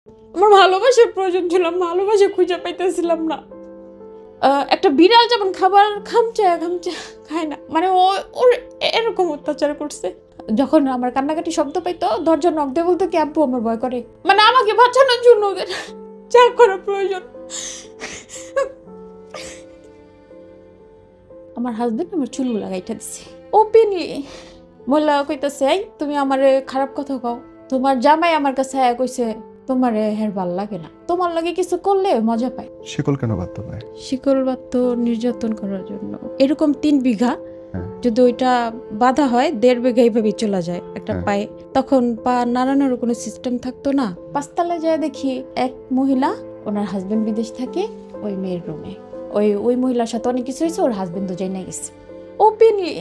আমার ভালোবাসার প্রয়োজন ছিল, ভালোবাসা খুঁজে পাইতেছিলাম না। একটা বিড়াল যেমন খাবার খামচা খামচা খায় না, মানে ও ওর এরকম অত্যাচার করছে। যখন আমার কান্নাকাটি শব্দ পাইতো দরজা নক দিয়ে বলতো কি আব্বু আমার ভয় করে, মানে আমাকে বাঁচানোর জন্য ওদের যা করা প্রয়োজন। আমার হাজবেন্ড আমার চুলগুলো লাগাইটা দিছে ওপেনলি। বললা কইতাছে এই তুমি আমারে খারাপ কথা কও, তোমার জামাই আমার কাছে আয়া কইছে তোমারে হের ভাল লাগে না, তোমার লাগে কিছু করলে মজা পায়। শিকল কেন বাধ্য পায়? শিকল বাধ্য নির্যাতন করার জন্য। এরকম 3 বিঘা, হ্যাঁ। যদি ওইটা বাধা হয় 1.5 বিঘা এইভাবে চলে যায় একটা হ্যাঁ। পায়ে, তখন পা নাড়ানোর কোনো সিস্টেম থাকতো না। 5 তলায় যায় দেখি এক মহিলা, ওনার হাজবেন্ড বিদেশ থাকে, ওই মেয়ের রুমে ওই মহিলার সাথে অনেক কিছু হয়েছে, ওর হাজবেন্ড তো যাই গেছে ওপেনলি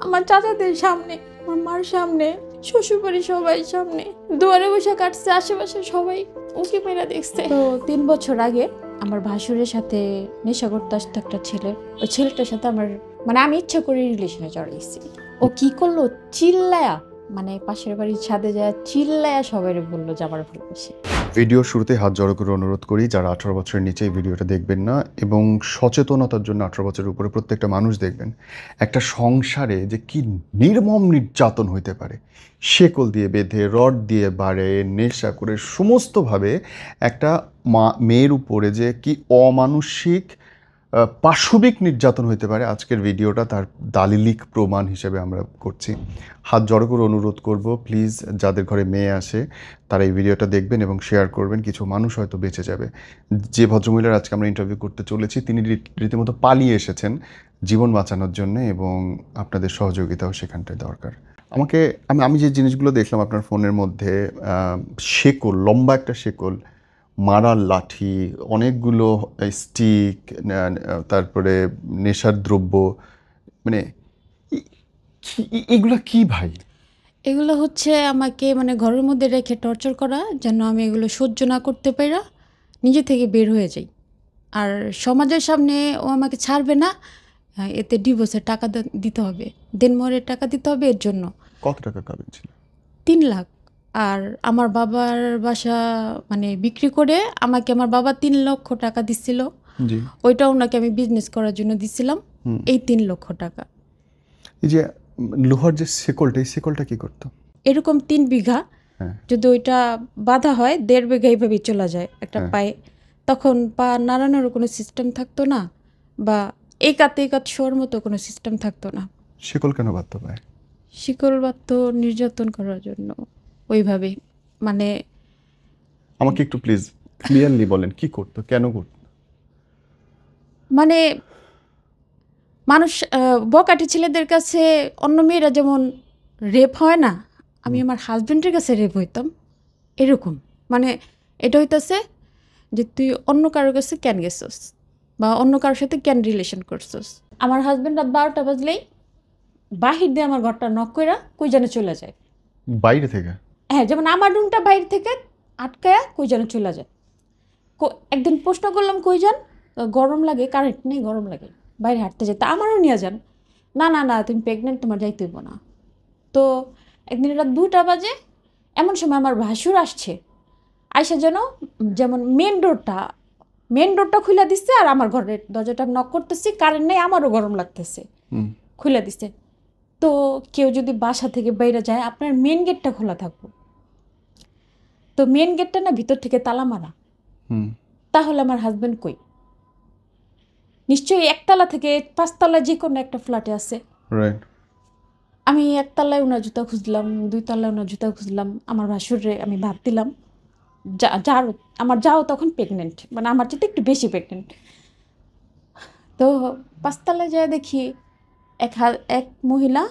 আমার চাচাদের সামনে, আমার মার সামনে, শ্বশুরবাড়ির সবাই সামনে, দুয়ারে বসে কাটছে, আশেপাশে সবাই উঁকি মেরা দেখছে। তো 3 বছর আগে আমার ভাসুরের সাথে নেশা করতে আসতো একটা ছেলে, ওই ছেলেটার সাথে আমার মানে আমি ইচ্ছা করে রিলেশনে জড়াইছি। ও কি করলো, চিল্লায়া, মানে পাশের বাড়ির ছাদে যায় চিল্লায়া সবাই বললো যে আমার ভালোবাসে। ভিডিওর শুরুতে হাত জড়ো করে অনুরোধ করি, যারা 18 বছরের নিচে এই ভিডিওটা দেখবেন না, এবং সচেতনতার জন্য 18 বছরের উপরে প্রত্যেকটা মানুষ দেখবেন একটা সংসারে যে কি নির্মম নির্যাতন হইতে পারে। শেকল দিয়ে বেঁধে, রড দিয়ে বাড়ে, নেশা করে সমস্তভাবে একটা মেয়ের উপরে যে কি অমানুষিক পাশবিক নির্যাতন হইতে পারে, আজকের ভিডিওটা তার দালিলিক প্রমাণ হিসেবে আমরা করছি। হাত জড়ো করে অনুরোধ করব, প্লিজ যাদের ঘরে মেয়ে আসে তারা এই ভিডিওটা দেখবেন এবং শেয়ার করবেন, কিছু মানুষ হয়তো বেঁচে যাবে। যে ভদ্রমহিলার আজকে আমরা ইন্টারভিউ করতে চলেছি তিনি রীতিমতো পালিয়ে এসেছেন জীবন বাঁচানোর জন্য, এবং আপনাদের সহযোগিতাও সেখানটায় দরকার। আমি যে জিনিসগুলো দেখলাম আপনার ফোনের মধ্যে, শেকল, লম্বা একটা শেকল, মারার লাঠি, অনেকগুলো স্টিক, তারপরে নেশার দ্রব্য, মানে এগুলা কি ভাই? এগুলো হচ্ছে আমাকে মানে ঘরের মধ্যে রেখে টর্চার করা, যেন আমি এগুলো সহ্য না করতে পারা নিজে থেকে বের হয়ে যাই। আর সমাজের সামনে ও আমাকে ছাড়বে না, এতে ডিভোর্সের টাকা দিতে হবে, দেনমোহরের টাকা দিতে হবে এর জন্য। কত টাকা কাবিন ছিল? 3 লাখ। আর আমার বাবার বাসা মানে বিক্রি করে আমাকে আমার বাবা 3 লক্ষ টাকা দিচ্ছিল। জি। ওইটা ওনাকে আমি বিজনেস করার জন্য দিছিলাম, এই 3 লক্ষ টাকা। এই যে লোহার যে শেকলটা, এই শেকলটা কি করতো? এরকম 3 বিঘা, হ্যাঁ। যদি ওইটা বাধা হয় 1.5 বিঘা এইভাবে চলে যায় একটা পায়ে, তখন পা নাড়ানোর কোনো সিস্টেম থাকতো না, বা এই কাত শোর মতো কোনো সিস্টেম থাকতো না। শেকল কেন বাধ্য পায়? শিকল বাধ্য নির্যাতন করার জন্য ওইভাবে। মানে আমাকে একটু প্লিজ ক্লিয়ারলি বলেন কি করতো, কেন করতো? মানে মানুষ বকাটে ছেলেদের কাছে অন্য মেয়েরা যেমন রেপ হয় না, আমি আমার হাজবেন্ডের কাছে রেপ হইতাম এরকম। মানে এটা হইতাছে যে তুই অন্য কারোর কাছে কেন গেছস, বা অন্য কারোর সাথে কেন রিলেশন করছস। আমার হাজবেন্ড রাত 12টা বাজলেই বাহির দিয়ে আমার ঘরটা নক কইরা কই যেন চলে যায়। বাইরে থেকে? হ্যাঁ, যেমন আমার রুমটা বাইরে থেকে আটকায়া কই যেন চলে যায়। একদিন প্রশ্ন করলাম কই যান, গরম লাগে, কারেন্ট নেই, গরম লাগে, বাইরে হাঁটতে যেতে, আমারও নিয়ে যান। না না না, তুমি প্রেগনেন্ট, তোমার যাইতে হইব না। তো একদিন রাত 2টা বাজে, এমন সময় আমার ভাসুর আসছে, আইসা যেমন মেন ডোরটা খুলে দিচ্ছে, আর আমার ঘরের দরজাটা নক করতেছি, কারেন্ট নেই, আমারও গরম লাগতেছে, খুলে দিচ্ছে। তো কেউ যদি বাসা থেকে বাইরে যায় আপনার মেন গেটটা খোলা থাকবো, তো মেন গেটটা না ভিতর থেকে তালা মারা। তাহলে আমার হাজবেন্ড কই? নিশ্চয়ই 1 তলা থেকে 5 তলায় যে কোনো একটা ফ্ল্যাটে আছে। রাইট। আমি 1 তলায় ওনার জুতা খুঁজলাম, 2 তলায় ওনার জুতা খুঁজলাম, আমার ভাসুরে আমি ভাত দিলাম। আমার যাও তখন প্রেগনেন্ট, মানে আমার চেয়ে একটু বেশি প্রেগনেন্ট। তো 5 তলায় যায় দেখি এক মহিলা,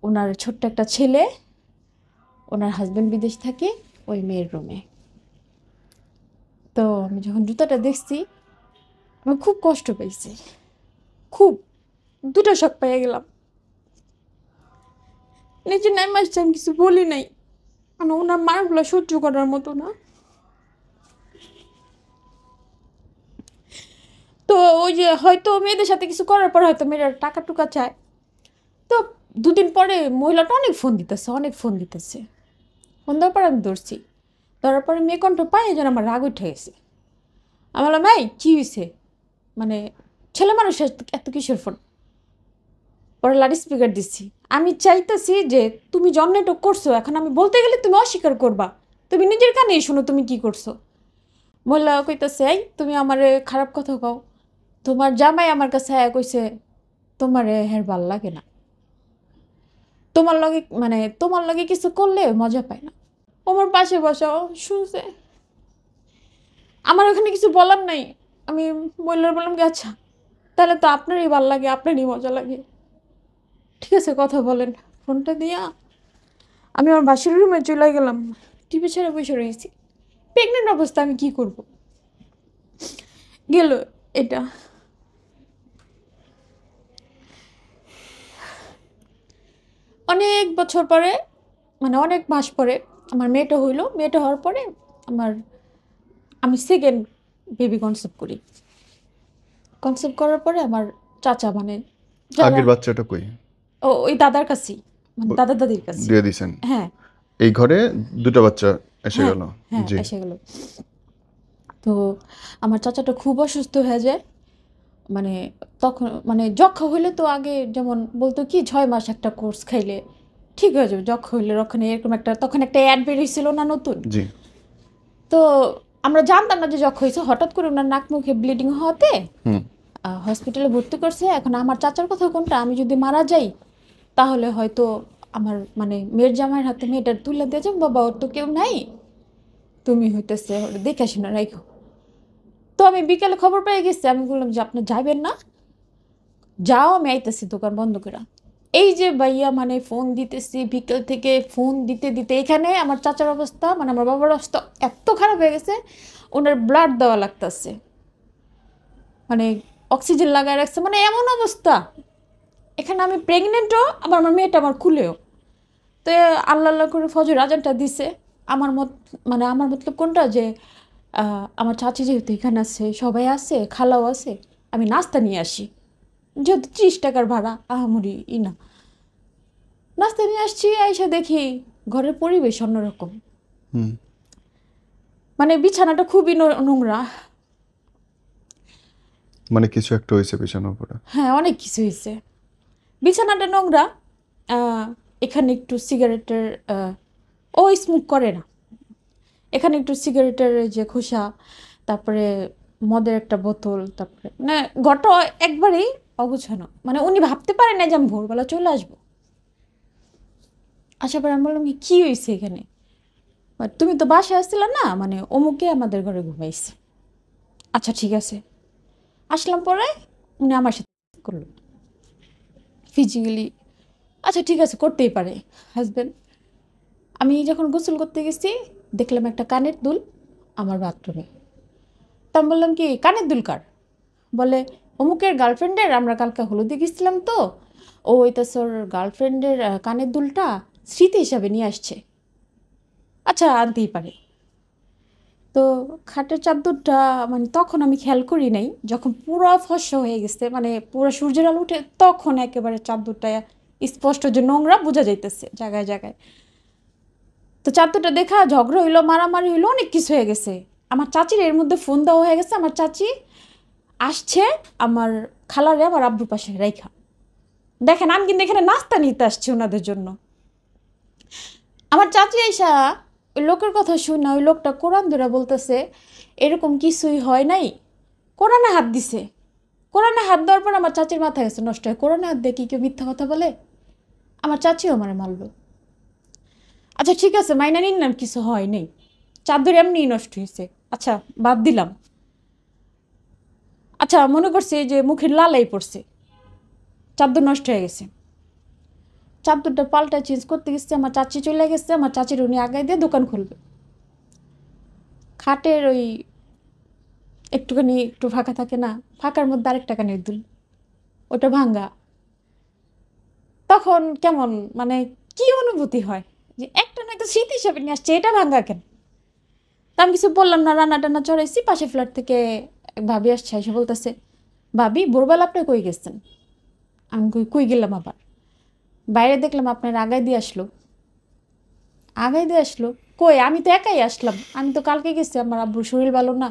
ওনার ছোট্ট একটা ছেলে, ওনার হাজবেন্ড বিদেশ থাকে, ওই মেয়ের রুমে। তো আমি যখন জুতাটা দেখছি আমি খুব কষ্ট পেয়েছি, খুব 2টা শক পেয়ে গেলাম। নিচে নেমে আসছে, আমি কিছু বলি নাই, মানে ওনার মারগুলো সহ্য করার মতো না। তো ওই যে হয়তো মেয়েদের সাথে কিছু করার পর হয়তো মেয়েরা টাকা টুকা চায়। তো 2 দিন পরে মহিলাটা অনেক ফোন দিতেছে ফোন দেওয়ার পর আমি ধরছি। ধরার পরে মেয়ে কণ্ঠ পাই যেন আমার রাগ উঠে গেছে। আমি বললাম এই কী হয়েছে, মানে ছেলে মানুষ এত কিসের ফোন। পরে লাউড স্পিকার দিচ্ছি, আমি চাইতেছি যে তুমি জন্মেটো করছো, এখন আমি বলতে গেলে তুমি অস্বীকার করবা, তুমি নিজের কানেই শোনো তুমি কি করছো। মহিলা কইতেছে এই তুমি আমারে খারাপ কথা কও, তোমার জামাই আমার কাছে কইছে তোমারে হের ভাল লাগে না, তোমার লগে কিছু করলে মজা পায় না। আমার পাশে বসাও শুনছে, আমার ওখানে কিছু বলার নাই। আমি মহিলার বললাম কি আচ্ছা তাহলে তো আপনারই ভাল লাগে, আপনারই মজা লাগে, ঠিক আছে কথা বলেন। ফোনটা দিয়া আমি আমার বাসির রুমে চলে গেলাম, টিভি ছেড়ে বসে রয়েছি। প্রেগনেন্ট অবস্থা আমি কি করব। গেল এটা। অনেক বছর পরে, মানে অনেক মাস পরে আমার মেয়েটা হইলো। মেয়েটা হওয়ার পরে আমি সেকেন্ড বেবি কনসেপ্ট করি। কনসেপ্ট করার পরে আমার চাচা মানে যারা আগের বাচ্চাটা কই? ওই দাদার কাছেই, মানে দাদা দাদির কাছে। দিয়ে দিছেন? হ্যাঁ এই ঘরে দুটো বাচ্চা এসে হ্যাঁ গেল? হ্যাঁ জি। এসে গেল। তো আমার চাচাটা খুব অসুস্থ হয়ে যায়, মানে তখন মানে যক্ষা হইলে তো আগে যেমন বলতো কি 6 মাস একটা কোর্স খাইলে ঠিক হয়ে যাবে, যক্ষা হইলে ওখানে এরকম একটা তখন একটা অ্যাড বেরিয়েছিল না নতুন। জি। তো আমরা জানতাম না যে যক্ষা হয়েছে, হঠাৎ করে ওনার নাক মুখে ব্লিডিং হওয়াতে হুম। হসপিটালে ভর্তি করছে। এখন আমার চাচার কথা কোনটা, আমি যদি মারা যাই তাহলে হয়তো আমার মানে মেয়ের জামাইয়ের হাতে মেয়েটা তুলে দিয়ে যাবো, বাবা ওর তো কেউ নাই, তুমি হইতেছে ওটা দেখে শুনে রাখো। তো আমি বিকেলে খবর পেয়ে গেছি, আমি বললাম যে আপনি যাবেন না, যাও আমি আইতেছি দোকান বন্ধ করে। এই যে ভাইয়া মানে ফোন দিতেছি বিকেল থেকে, ফোন দিতে দিতে এখানে আমার চাচার অবস্থা মানে আমার বাবার অবস্থা এত খারাপ হয়ে গেছে, ওনার ব্লাড দেওয়া লাগতেছে, মানে অক্সিজেন লাগায় রাখছে, মানে এমন অবস্থা। এখানে আমি প্রেগনেন্টও, আবার আমার মেয়েটা আমার খুলেও। তো আল্লাহ আল্লাহ করে ফজর আজানটা দিছে। আমার মতলব কোনটা যে আমার চাচি যেহেতু এখানে আছে, সবাই আছে, খালাও আছে, আমি নাস্তা নিয়ে আসি, যেহেতু 30 টাকার ভাড়া আহামরি না। নাস্তা নিয়ে আসছি, আইসা দেখি ঘরের পরিবেশ অন্যরকম, হুম। মানে বিছানাটা খুবই নোংরা। মানে কিছু একটা হয়েছে বিছানার উপরে? হ্যাঁ অনেক কিছু হয়েছে, বিছানাটা নোংরা। এখানে একটু সিগারেটের, ও স্মোক করে না, এখানে একটু সিগারেটের যে খোসা, তারপরে মদের একটা বোতল, তারপরে মানে ঘরটা একবারেই অগুছানো, মানে উনি ভাবতে পারেন না যে আমি ভোরবেলা চলে আসবো। আসার পরে আমি বললাম কি হয়েছে এখানে, তুমি তো বাসায় আসছিলে না, মানে অমুকে আমাদের ঘরে ঘুমাইছে। আচ্ছা ঠিক আছে। আসলাম পরে উনি আমার সাথে করলো ফিজিক্যালি, আচ্ছা ঠিক আছে করতেই পারে হাজব্যান্ড। আমি যখন গোসল করতে গেছি দেখলাম একটা কানের দুল আমার বাথরুমে। তা আমি বললাম কি কানের দুল কার, বলে অমুকের গার্লফ্রেন্ডের, আমরা কালকে হলুদে গেছিলাম তো, ও হইতাছে ওর গার্লফ্রেন্ডের কানের দুলটা স্মৃতি হিসাবে নিয়ে আসছে। আচ্ছা আনতেই পারে। তো খাটের চাদরটা মানে তখন আমি খেয়াল করি নাই, যখন পুরো ফর্সা হয়ে গেছে মানে পুরো সূর্যের আলো উঠে, তখন একেবারে চাদরটা স্পষ্ট যে নোংরা বোঝা যাইতেছে জায়গায় জায়গায়। তো চাদরটা দেখা ঝগড়া হইলো, মারামারি হইলো, অনেক কিছু হয়ে গেছে। আমার চাচির এর মধ্যে ফোন দেওয়া হয়ে গেছে, আমার চাচি আসছে আমার খালারে আমার আব্বুর পাশে রাইখা। দেখেন আমি কিন্তু এখানে নাস্তা নিতে আসছি ওনাদের জন্য। আমার চাচি আইসা ওই লোকের কথা শুনে ওই লোকটা কোরআন ধরে বলতেছে এরকম কিছুই হয় নাই, কোরআনে হাত দিছে। কোরআনে হাত দেওয়ার পর আমার চাচির মাথা গেছে নষ্ট হয়, কোরআনে হাত দিয়ে কি কেউ মিথ্যা কথা বলে? আমার চাচিও আমার মারলো। আচ্ছা ঠিক আছে মাইনা নিন না কিছু হয় নেই, চাদর এমনিই নষ্ট হয়েছে, আচ্ছা বাদ দিলাম। আচ্ছা মনে করছে যে মুখের লালাই পড়ছে, চাদর নষ্ট হয়ে গেছে, চাদরটা পাল্টা চেঞ্জ করতে গেছে, আমার চাচি চলে গেছে, আমার চাচির উনি আগায় দিয়ে দোকান খুলবে। খাটের ওই একটুখানি একটু ফাঁকা থাকে না, ফাঁকার মধ্যে আরেকটা কানের দুল, ওটা ভাঙ্গা। তখন কেমন মানে কি অনুভূতি হয় যে একটা নয়তো স্মৃতি হিসাবে নিয়ে আসছে, এটা ভাঙ্গা কেন? তা আমি কিছু বললাম না, রান্না টান্না চড়াইছি। পাশে ফ্ল্যাট থেকে এক ভাবি আসছে, এসে বলতেছে ভাবি ভোরবেলা আপনি কই গেছেন? আমি কই গেলাম আবার, বাইরে দেখলাম আপনার আগায় দিয়ে আসলো। আগায় দিয়ে আসলো কই আমি তো একাই আসলাম, আমি তো কালকে গেছি, আমার আব্বুর শরীর ভালো না।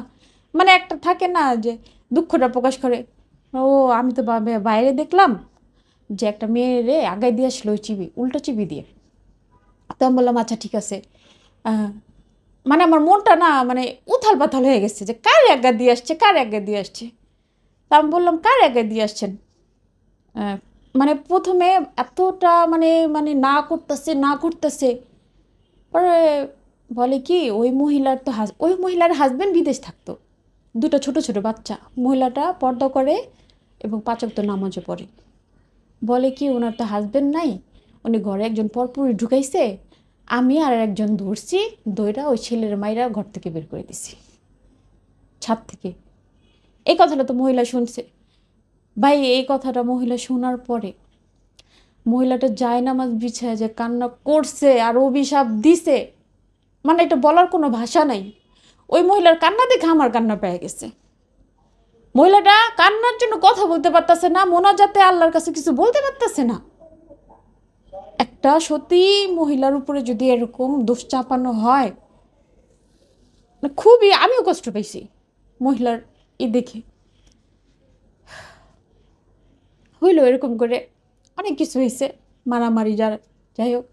মানে একটা থাকে না যে দুঃখটা প্রকাশ করে। ও আমি তো বাইরে দেখলাম যে একটা মেয়েরে আগায় দিয়ে আসলো ওই চিবি, উল্টো চিবি দিয়ে। তো আমি বললাম আচ্ছা ঠিক আছে। আহ, মানে আমার মনটা না মানে উথাল পাথাল হয়ে গেছে যে কার আজ্ঞা দিয়ে আসছে, কার আজ্ঞা দিয়ে আসছে। তা আমি বললাম কার আজ্ঞা দিয়ে আসছেন। আহ, মানে প্রথমে এতটা মানে মানে না করতেছে না করতেছে, পরে বলে কি ওই মহিলার তো ওই মহিলার হাজবেন্ড বিদেশ থাকতো, দুটো ছোট ছোট বাচ্চা, মহিলাটা পর্দা করে এবং 5 ওয়াক্ত নামাজও পড়ে। বলে কি ওনার তো হাজবেন্ড নাই, উনি ঘরে একজন পরপুরি ঢুকাইছে, আমি আর একজন ধরছি, দইরা ওই ছেলের মাইরা ঘর থেকে বের করে দিছি, ছাদ থেকে। এই কথাটা তো মহিলা শুনছে। ভাই এই কথাটা মহিলা শোনার পরে মহিলাটা জায়নামাজ বিছায় যে কান্না করছে আর অভিশাপ দিছে, মানে এটা বলার কোনো ভাষা নাই। ওই মহিলার কান্না দেখে আমার কান্না পেয়ে গেছে। মহিলাটা কান্নার জন্য কথা বলতে পারতেছে না, মোনাজাতে আল্লাহর কাছে কিছু বলতে পারতেছে না। একটা সতী মহিলার উপরে যদি এরকম দোষ চাপানো হয়, মানে খুবই আমিও কষ্ট পাইছি মহিলার দেখে। হইলো এরকম করে অনেক কিছু হয়েছে, মারামারি, যাই হোক।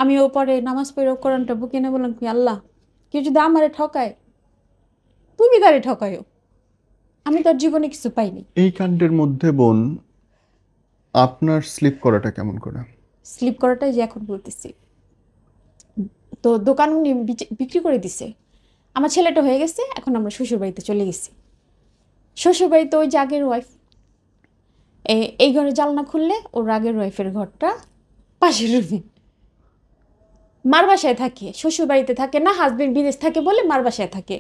আমিও পরে নামাজ পড়ে কোরআনটা বুকে নিয়ে বললাম কি আল্লাহ, কেউ যদি আমারে ঠকায় তুমি তারে ঠকায়ও, আমি তার জীবনে কিছু পাইনি। এই কাণ্ডের মধ্যে বোন আপনার স্লিপ করাটা কেমন করে? স্লিপ করাটাই যে এখন বলতেছি। তো দোকান উনি বিক্রি করে দিছে, আমার ছেলেটা হয়ে গেছে, এখন আমরা শ্বশুরবাড়িতে চলে গেছি। শ্বশুরবাড়িতে ওই যে আগের ওয়াইফ, এই ঘরে জানলা খুললে ওর আগের ওয়াইফের ঘরটা পাশের রুমে। মার বাসায় থাকে, শ্বশুরবাড়িতে থাকে না, হাজবেন্ড বিদেশ থাকে বলে মার বাসায় থাকে।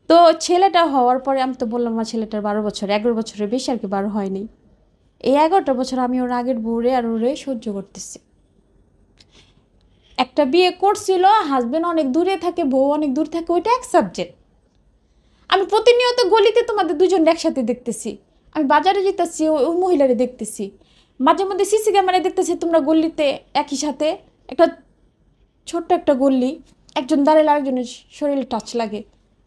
তো ছেলেটা হওয়ার পরে আমি তো বললাম আমার ছেলেটার 12 বছর, 11 বছরের বেশি আর কি, 12 হয়নি। এই 11টা বছর আমি ওর আগের বউরে আর ওরে সহ্য করতেছি। একটা বিয়ে করছিল, হাজবেন্ড অনেক দূরে থাকে, বউ অনেক দূর থাকে, ওইটা এক সাবজেক্ট। আমি প্রতিনিয়ত গলিতে তোমাদের দুজন একসাথে দেখতেছি, আমি বাজারে যেতেছি ওই মহিলারে দেখতেছি, মাঝে মধ্যে সিসি ক্যামেরায় দেখতেছি তোমরা গলিতে একই সাথে। একটা ছোট্ট একটা গল্লি, একজন দাঁড়ালে আরেকজনের শরীরে টাচ লাগে,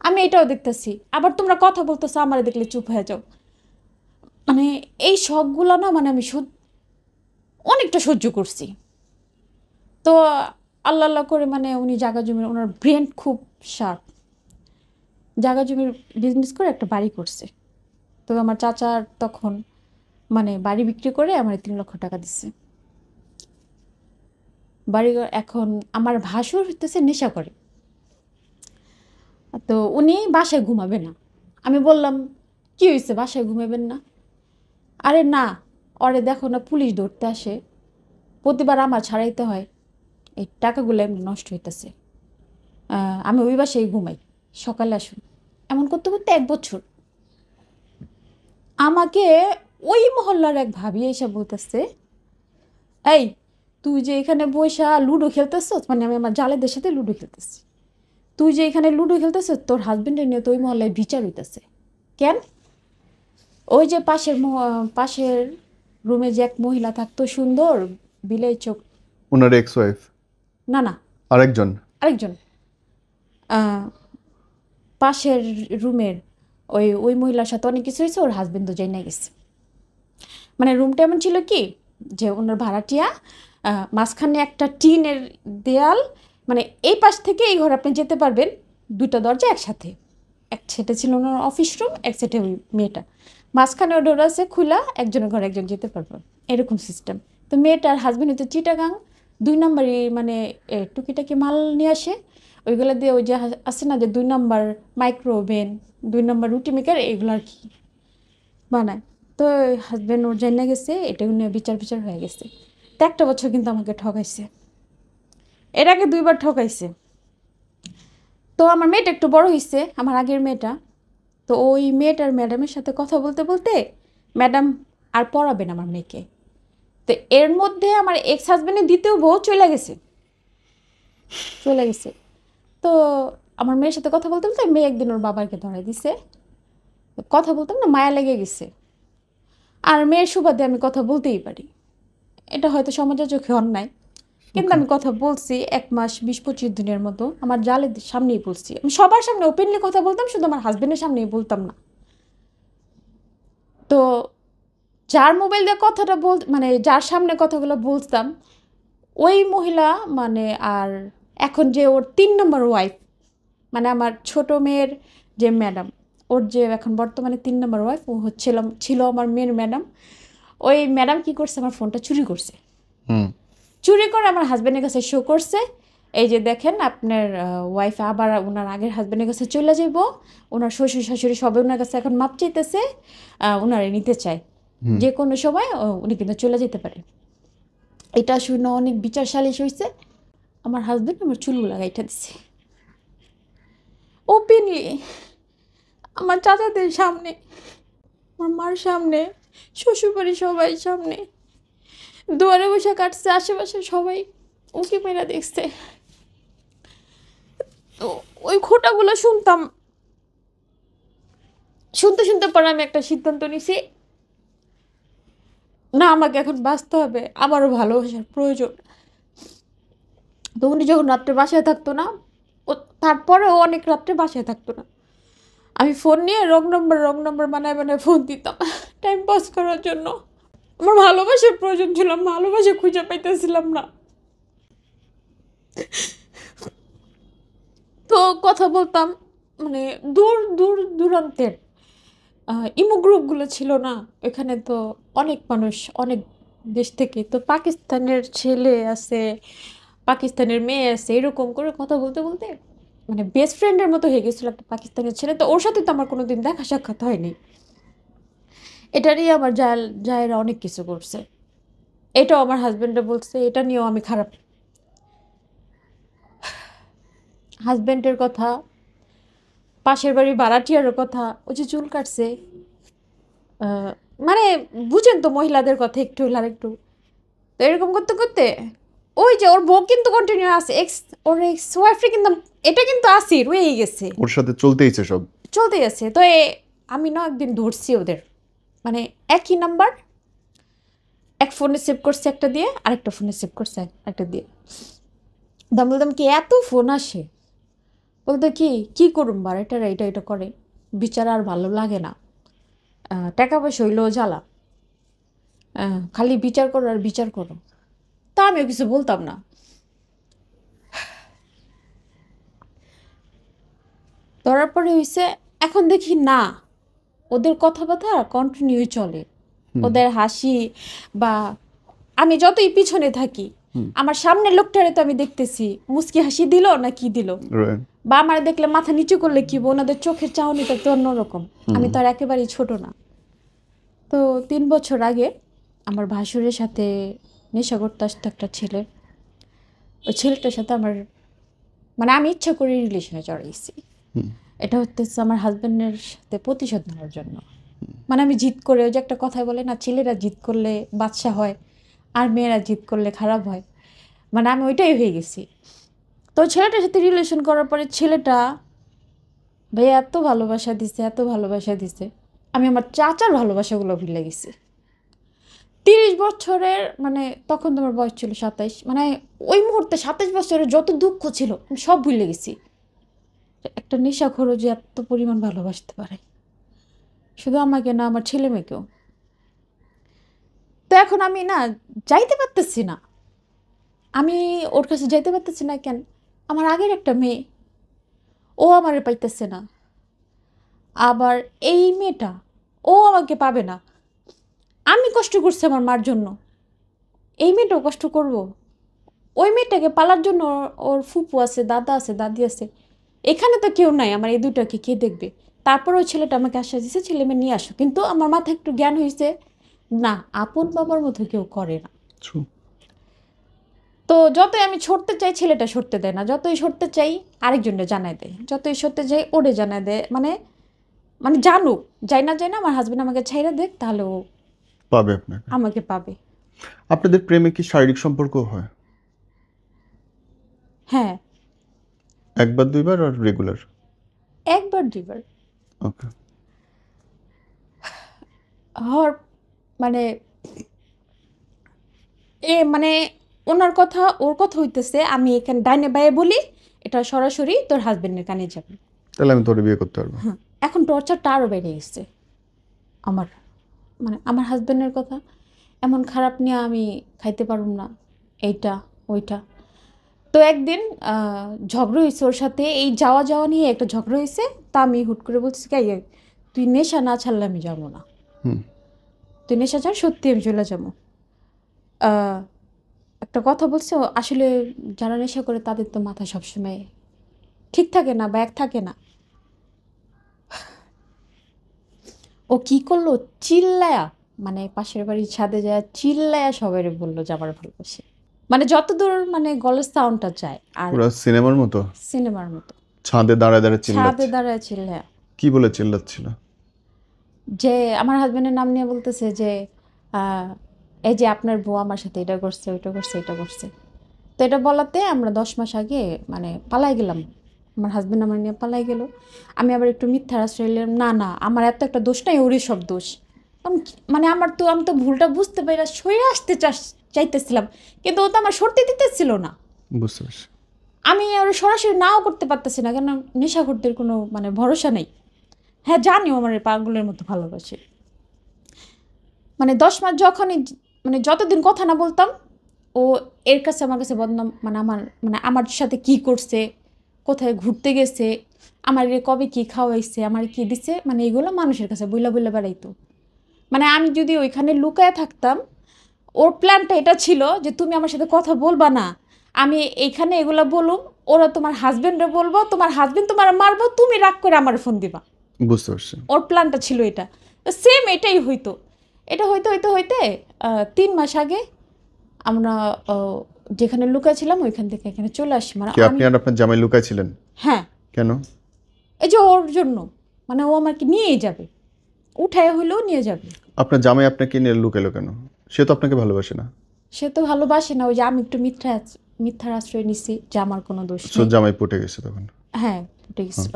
আমি এটাও দেখতেছি। আবার তোমরা কথা বলতেছো, আমার দেখলে চুপ হয়ে যাও। মানে এই শখগুলো না মানে আমি অনেকটা সহ্য করছি। তো আল্লাহ আল্লাহ করে মানে উনি জাগা জমির, ওনার ব্রেন খুব শার্প, জাগা জমির বিজনেস করে একটা বাড়ি করছে। তো আমার চাচার তখন মানে বাড়ি বিক্রি করে আমার 3 লক্ষ টাকা দিচ্ছে বাড়ি। এখন আমার ভাসুর হইতেছে নেশা করে, তো উনি বাসায় ঘুমাবে না। আমি বললাম কি হয়েছে বাসায় ঘুমাবেন না? আরে না, ওরে দেখো না পুলিশ ধরতে আসে, প্রতিবার আমার ছাড়াইতে হয়, এই টাকাগুলো এমনি নষ্ট হইতেছে, আমি ওই বাসায় ঘুমাই, সকালে আসুন। এমন করতে করতে 1 বছর আমাকে ওই মহল্লার এক ভাবি এসে বলতেছে, এই তুই যে এখানে বইসা লুডো খেলতেছ, মানে আমি আমার জালেদের সাথে লুডো খেলতেছি, তুই যে এখানে লুডো খেলতেছ তোর হাজবেন্ডের নিয়ে তো ওই মহল্লায় বিচার হইতেছে। কেন? ওই যে পাশের রুমে যে এক মহিলা থাকতো সুন্দর, বিলেই চোখ। ওনার এক্স ওয়াইফ? না না, আরেকজন? আরেকজন। আহ, পাশের রুমের ওই ওই মহিলার সাথে অনেক কিছু হয়েছে, ওর হাজবেন্ড তো জেনে গেছে। মানে রুমটা এমন ছিল কি যে ওনার ভাড়াটিয়া, মাঝখানে একটা টিনের দেয়াল, মানে এই পাশ থেকে এই ঘর আপনি যেতে পারবেন, 2টা দরজা একসাথে। এক সেটা ছিল ওনার অফিস রুম, এক সেটে ওই মেয়েটা, মাঝখানে ওই ডোর আছে খোলা, একজনের ঘরে একজন যেতে পারবেন, এরকম সিস্টেম। তো মেয়েটার হাজবেন্ড হচ্ছে চিটাগাং, 2 নম্বরই মানে টুকিটাকি মাল নিয়ে আসে, ওইগুলো দিয়ে ওই যে আছে না যে 2 নম্বর মাইক্রো ওভেন, 2 নম্বর রুটি মেকার, এগুলো আর কি বানায়। তো হাজব্যান্ড ওর জেনে গেছে, এটা নিয়ে বিচার বিচার হয়ে গেছে। তো 1টা বছর কিন্তু আমাকে ঠকাইছে, এর আগে 2বার ঠকাইছে। তো আমার মেয়েটা একটু বড় হয়েছে, আমার আগের মেয়েটা। তো ওই মেয়েটার ম্যাডামের সাথে কথা বলতে বলতে ম্যাডাম আর পড়াবেন আমার মেয়েকে। তো এর মধ্যে আমার এক্স হাজব্যান্ডের দ্বিতীয় বউ চলে গেছে, চলে গেছে। তো আমার মেয়ের সাথে কথা বলতে বলতে মেয়ে একদিন ওর বাবাকে ধরাই দিছে, কথা বলতাম না, মায়া লেগে গেছে। আর মেয়ের সুবাদে আমি কথা বলতেই পারি, এটা হয়তো সমাজের চোখে অন্যায়, কিন্তু আমি কথা বলছি 1 মাস 20-25 দিনের মতো আমার জালের সামনেই বলছি, আমি সবার সামনে ওপেনলি কথা বলতাম, শুধু আমার হাজবেন্ডের সামনেই বলতাম না। তো যার মোবাইল দিয়ে কথাটা মানে যার সামনে কথাগুলো বলতাম ওই মহিলা মানে, আর এখন যে ওর 3 নম্বর ওয়াইফ, মানে আমার ছোট মেয়ের যে ম্যাডাম, ওর যে এখন বর্তমানে 3 নম্বর ওয়াইফ, ও ছিল আমার মেয়ের ম্যাডাম। ওই ম্যাডাম কি করছে, আমার ফোনটা চুরি করছে। হুম। চুরি করে আমার হাজব্যান্ডের কাছে শো করছে, এই যে দেখেন আপনার ওয়াইফ আবার ওনার আগের হাজব্যান্ডের কাছে চলে যাইব, ওনার শ্বশুর শাশুড়ি সবাই ওনার কাছে এখন মাপ চাইতেছে, ওনারে নিতে চায়, যে কোনো সময় উনি কিন্তু চলে যেতে পারে। এটা শুনে অনেক বিচার সালিশ হয়েছে, আমার হাজব্যান্ড আমার চুলগুলা গাইটা দিছে ওপেনলি, আমার চাচাদের সামনে, আমার মার সামনে, শ্বশুরবাড়ির সবাই সামনে, দুয়ারে বসে কাটছে, আশেপাশে সবাই উঁকি মেরা দেখছে। তো ওই খোঁটাগুলো শুনতাম, শুনতে শুনতে পরে আমি একটা সিদ্ধান্ত নিছি, না আমাকে এখন বাঁচতে হবে, আমারও ভালোবাসার প্রয়োজন। তো উনি যখন রাত্রে বাসায় থাকতো না, ও তারপরেও অনেক রাত্রে বাসায় থাকতো না, আমি ফোন নিয়ে রং নম্বর বানায় বানায় ফোন দিতাম টাইম পাস করার জন্য। আমার ভালোবাসার প্রয়োজন ছিল, আমি ভালোবাসা খুঁজে পাইতেছিলাম না। তো কথা বলতাম, মানে দূরান্তের ইমো গ্রুপগুলো ছিল না, এখানে তো অনেক মানুষ অনেক দেশ থেকে, তো পাকিস্তানের ছেলে আছে, পাকিস্তানের মেয়ে আছে, এরকম করে কথা বলতে বলতে মানে বেস্ট ফ্রেন্ডের মতো হয়ে গেছিলো একটা পাকিস্তানের ছেলে। তো ওর সাথে তো আমার কোনোদিন দেখা সাক্ষাৎ হয়নি, এটারই আমার জায়েরা অনেক কিছু করছে, এটাও আমার হাজব্যান্ডে বলছে, এটা নিয়েও আমি খারাপ। হাজব্যান্ডের কথা, পাশের বাড়ির ভাড়াটিয়ার কথা, ও যে চুল কাটছে, আহ, মানে বুঝেন তো মহিলাদের কথা একটু হইলে আর একটু। তো এরকম করতে করতে ওই যে ওর বউ কিন্তু কন্টিনিউ আছে, ওর এক্স ওয়াইফে কিন্তু, এটা কিন্তু আসি রয়েই গেছে, ওর সাথে চলতেইছে সব। চলতেই আছে। তো আমি না একদিন ধরছি ওদের, মানে একই নাম্বার, এক ফোনে সেভ করছে একটা দিয়ে, আরেকটা ফোনে সেভ করছে একটা দিয়ে। বলতাম কি এত ফোন আসে, বলতো কি কি করুম বার, এটা করে বিচার আর ভালো লাগে না, টাকা পয়সা হইলেও জ্বালা, খালি বিচার করো আর বিচার করো। তা আমিও কিছু বলতাম না। ধরার পরে হয়েছে, এখন দেখি না ওদের কথাবার্তা কন্টিনিউ চলে, ওদের হাসি, বা আমি যতই পিছনে থাকি আমার সামনের লোকটারে তো আমি দেখতেছি মুস্কি হাসি দিল না কি দিল, Right. বা আমার দেখলে মাথা নিচু করলে কি, ওনাদের চোখের চাহনিটা তো অন্যরকম, আমি তো আর একেবারেই ছোট না। তো 3 বছর আগে আমার ভাসুরের সাথে নেশা করতে আসতো একটা ছেলে, ওই ছেলেটার সাথে আমার, মানে আমি ইচ্ছা করে রিলেশনে জড়াইছি, এটা হচ্ছে আমার হাজব্যান্ডের সাথে প্রতিশোধ নেওয়ার জন্য। মানে আমি জিদ করে, ওই যে একটা কথায় বলে না, ছেলেরা জিদ করলে বাদশা হয় আর মেয়েরা জিদ করলে খারাপ হয়, মানে আমি ওইটাই হয়ে গেছি। তো ছেলেটার সাথে রিলেশন করার পরে ছেলেটা ভাই এত ভালোবাসা দিছে, এত ভালোবাসা দিছে, আমি আমার চাচার ভালোবাসাগুলো ভুলে গেছি। 30 বছরের, মানে তখন তোমার বয়স ছিল 27, মানে ওই মুহূর্তে 27 বছরের যত দুঃখ ছিল আমি সব ভুলে গেছি। একটা নেশাখোরও যে এত পরিমাণ ভালোবাসতে পারে, শুধু আমাকে না, আমার ছেলে মেয়েকেও। তো এখন আমি না যাইতে পারতেছি না, আমি ওর কাছে যাইতে পারতেছি না কেন, আমার আগের একটা মেয়ে, ও আমারে পাইতেছে না, আবার এই মেয়েটা, ও আমাকে পাবে না। আমি কষ্ট করছি আমার মার জন্য, এই মেয়েটাও কষ্ট করব। ওই মেয়েটাকে পালার জন্য ওর ফুপু আছে, দাদা আছে, দাদি আছে, এখানে তো কেউ নাই, আমার এই দুটাকে কে দেখবে। তারপর ওই ছেলেটা আমাকে আশ্বাস দিচ্ছে ছেলে মেয়ে নিয়ে আসো, কিন্তু আমার মাথায় একটু জ্ঞান হয়েছে, না আপন বাবার মতো কেউ করে না। True. তো যতই আমি ছড়তে চাই ছেলেটা সরতে দেয় না, যতই সরতে চাই আরেকজনকে জানাই দেয়, যতই সরতে চাই ওরে জানাই দেয়, মানে মানে জানুক, যাই না আমার হাজবেন্ড আমাকে ছাইরা দেখ, তাহলে ও পাবে আপনাকে। আমাকে পাবে। আপনাদের প্রেমে কি শারীরিক সম্পর্ক হয়? হ্যাঁ, একবার দুইবার আর রেগুলার? একবার দুইবার ওকে। হওয়ার, মানে মানে ওর কথা হইতেছে আমি এখানে ডাইনে বাইরে বলি, এটা সরাসরি তোর হাজবেন্ডের কানে যাবে। তাহলে আমি তোর বিয়ে করতে পারবো। হ্যাঁ, এখন টর্চারটা আরও বেড়ে গেছে আমার, মানে আমার হাজবেন্ডের কথা এমন খারাপ নিয়ে আমি খাইতে পারুম না, এইটা ওইটা। তো একদিন ঝগড়া হয়েছে ওর সাথে, এই যাওয়া যাওয়া নিয়ে একটা ঝগড়া হয়েছে। তা আমি হুট করে বলছি কে, তুই নেশা না ছাড়লে আমি যাবো না, হুম। তুই নেশা ছাড়, সত্যি আমি চলে যাবো। একটা কথা বলছে, আসলে যারা নেশা করে তাদের তো মাথা সবসময় ঠিক থাকে না বা এক থাকে না। ও কি করলো, চিল্লায়া, মানে পাশের বাড়ির ছাদে যায় চিল্লায়া সবাই বললো যে আমার ভালোবাসে, মানে যতদূর মানে গলার সাউন্ডটা যায়। আর পুরো সিনেমার মতো সিনেমার মতো ছাদে দাঁড়ায় দাঁড়ায় ছাদে চিল্লাচ্ছে। দাঁড়ায় চিল্লায়া, কি বলে চিল্লাচ্ছিল? যে আমার হাজবেন্ডের নাম নিয়ে বলতেছে যে আহ, এই যে আপনার বউ আমার সাথে এটা করছে ওইটা করছে এটা করছে। তো এটা বলাতে আমরা 10 মাস আগে মানে পালাই গেলাম, আমার হাজবেন্ড আমার নিয়ে পালাই গেল। আমি আবার একটু মিথ্যার আশ্রয় নিলাম, না না আমার এত একটা দোষ নাই, ওরই সব দোষ। মানে আমি তো ভুলটা বুঝতে পারি না, সরে আসতে চাইতেছিলাম, কিন্তু ও তো আমার সরতে দিতেছিল না। বুঝতে পারছি। আমি আর সরাসরি নাও করতে পারতেছি না, কেন নেশাখোরদের কোনো মানে ভরসা নেই। হ্যাঁ জানি ও আমার পাগলের মতো ভালোবাসে। মানে 10 মাস যখনই মানে যতদিন কথা না বলতাম, ও এর কাছে আমার কাছে বদনাম, মানে আমার সাথে কি করছে, কোথায় ঘুরতে গেছে, আমার কবে কি খাওয়াইছে, আমার কি দিছে, মানে এগুলো মানুষের কাছে বইলা বইলা বেড়াইতো। মানে আমি যদি ওইখানে লুকায় থাকতাম, ওর প্ল্যানটা এটা ছিল যে তুমি আমার সাথে কথা বলবা না, আমি এইখানে এগুলো বলুম, ওরা তোমার হাজবেন্ডে বলবো, তোমার হাজবেন্ড তোমার মারবো, তুমি রাগ করে আমার ফোন দিবা। বুঝতে পারছি। ওর প্ল্যানটা ছিল এটা। সেম এটাই হইতো। এটা হইতে 3 মাস আগে আমরা যেখানে লুকাইছিলাম ওইখান থেকে এখানে চলে আসি, মানে কি আমি। আপনি আর আপনার জামাই লুকায় ছিলেন? হ্যাঁ, কেন? এই যে ওর জন্য, মানে ও আমাকে নিয়েই যাবে, উঠায় হইলেও নিয়ে যাবে। আপনার জামাই আপনাকে নিয়ে লুকালো কেন? সে তো আপনাকে ভালোবাসে না। সে তো ভালোবাসে না, ওই যে আমি একটু মিথ্যার আশ্রয় নিছি যে আমার কোনো দোষ সো নেই। জামাই পটে গেছে তখন। হ্যাঁ, উঠে গেছিল,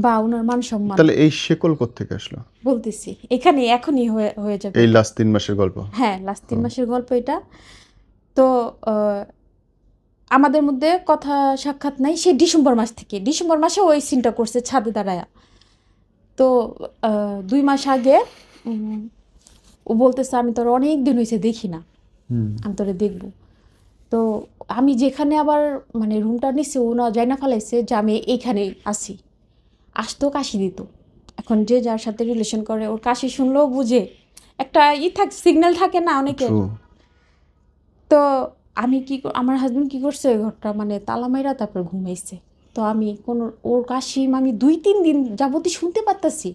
বা ওনার মান সম্মান। তাহলে এই শেকল কোত্থেকে আসলো? বলতেছি এখানে এখনই হয়ে যাবে। এই লাস্ট 3 মাসের গল্প? হ্যাঁ, লাস্ট 3 মাসের গল্প এটা। তো আমাদের মধ্যে কথা সাক্ষাৎ নাই সেই ডিসেম্বর মাস থেকে। ডিসেম্বর মাসে ওই সিনটা করছে ছাদে দাঁড়ায়া। তো 2 মাস আগে উম, ও বলতেছে আমি তোর অনেক দিন হয়েছে দেখি না, আমি তোরে দেখবো। তো আমি যেখানে আবার মানে রুমটা নিচ্ছে ও না যাই না ফেলাইছে যে আমি এইখানে আসি, আসতো কাশি দিত। এখন যে যার সাথে রিলেশন করে ওর কাশি শুনলেও বুঝে, একটা সিগন্যাল থাকে না অনেকের। ট্রু। তো আমার হাজবেন্ড কি করছে, ওই ঘরটা মানে তালা মাইরা তারপর ঘুমাইছে। তো আমি কোনো ওর কাশি আমি 2-3 দিন যাবতই শুনতে পারতাছি।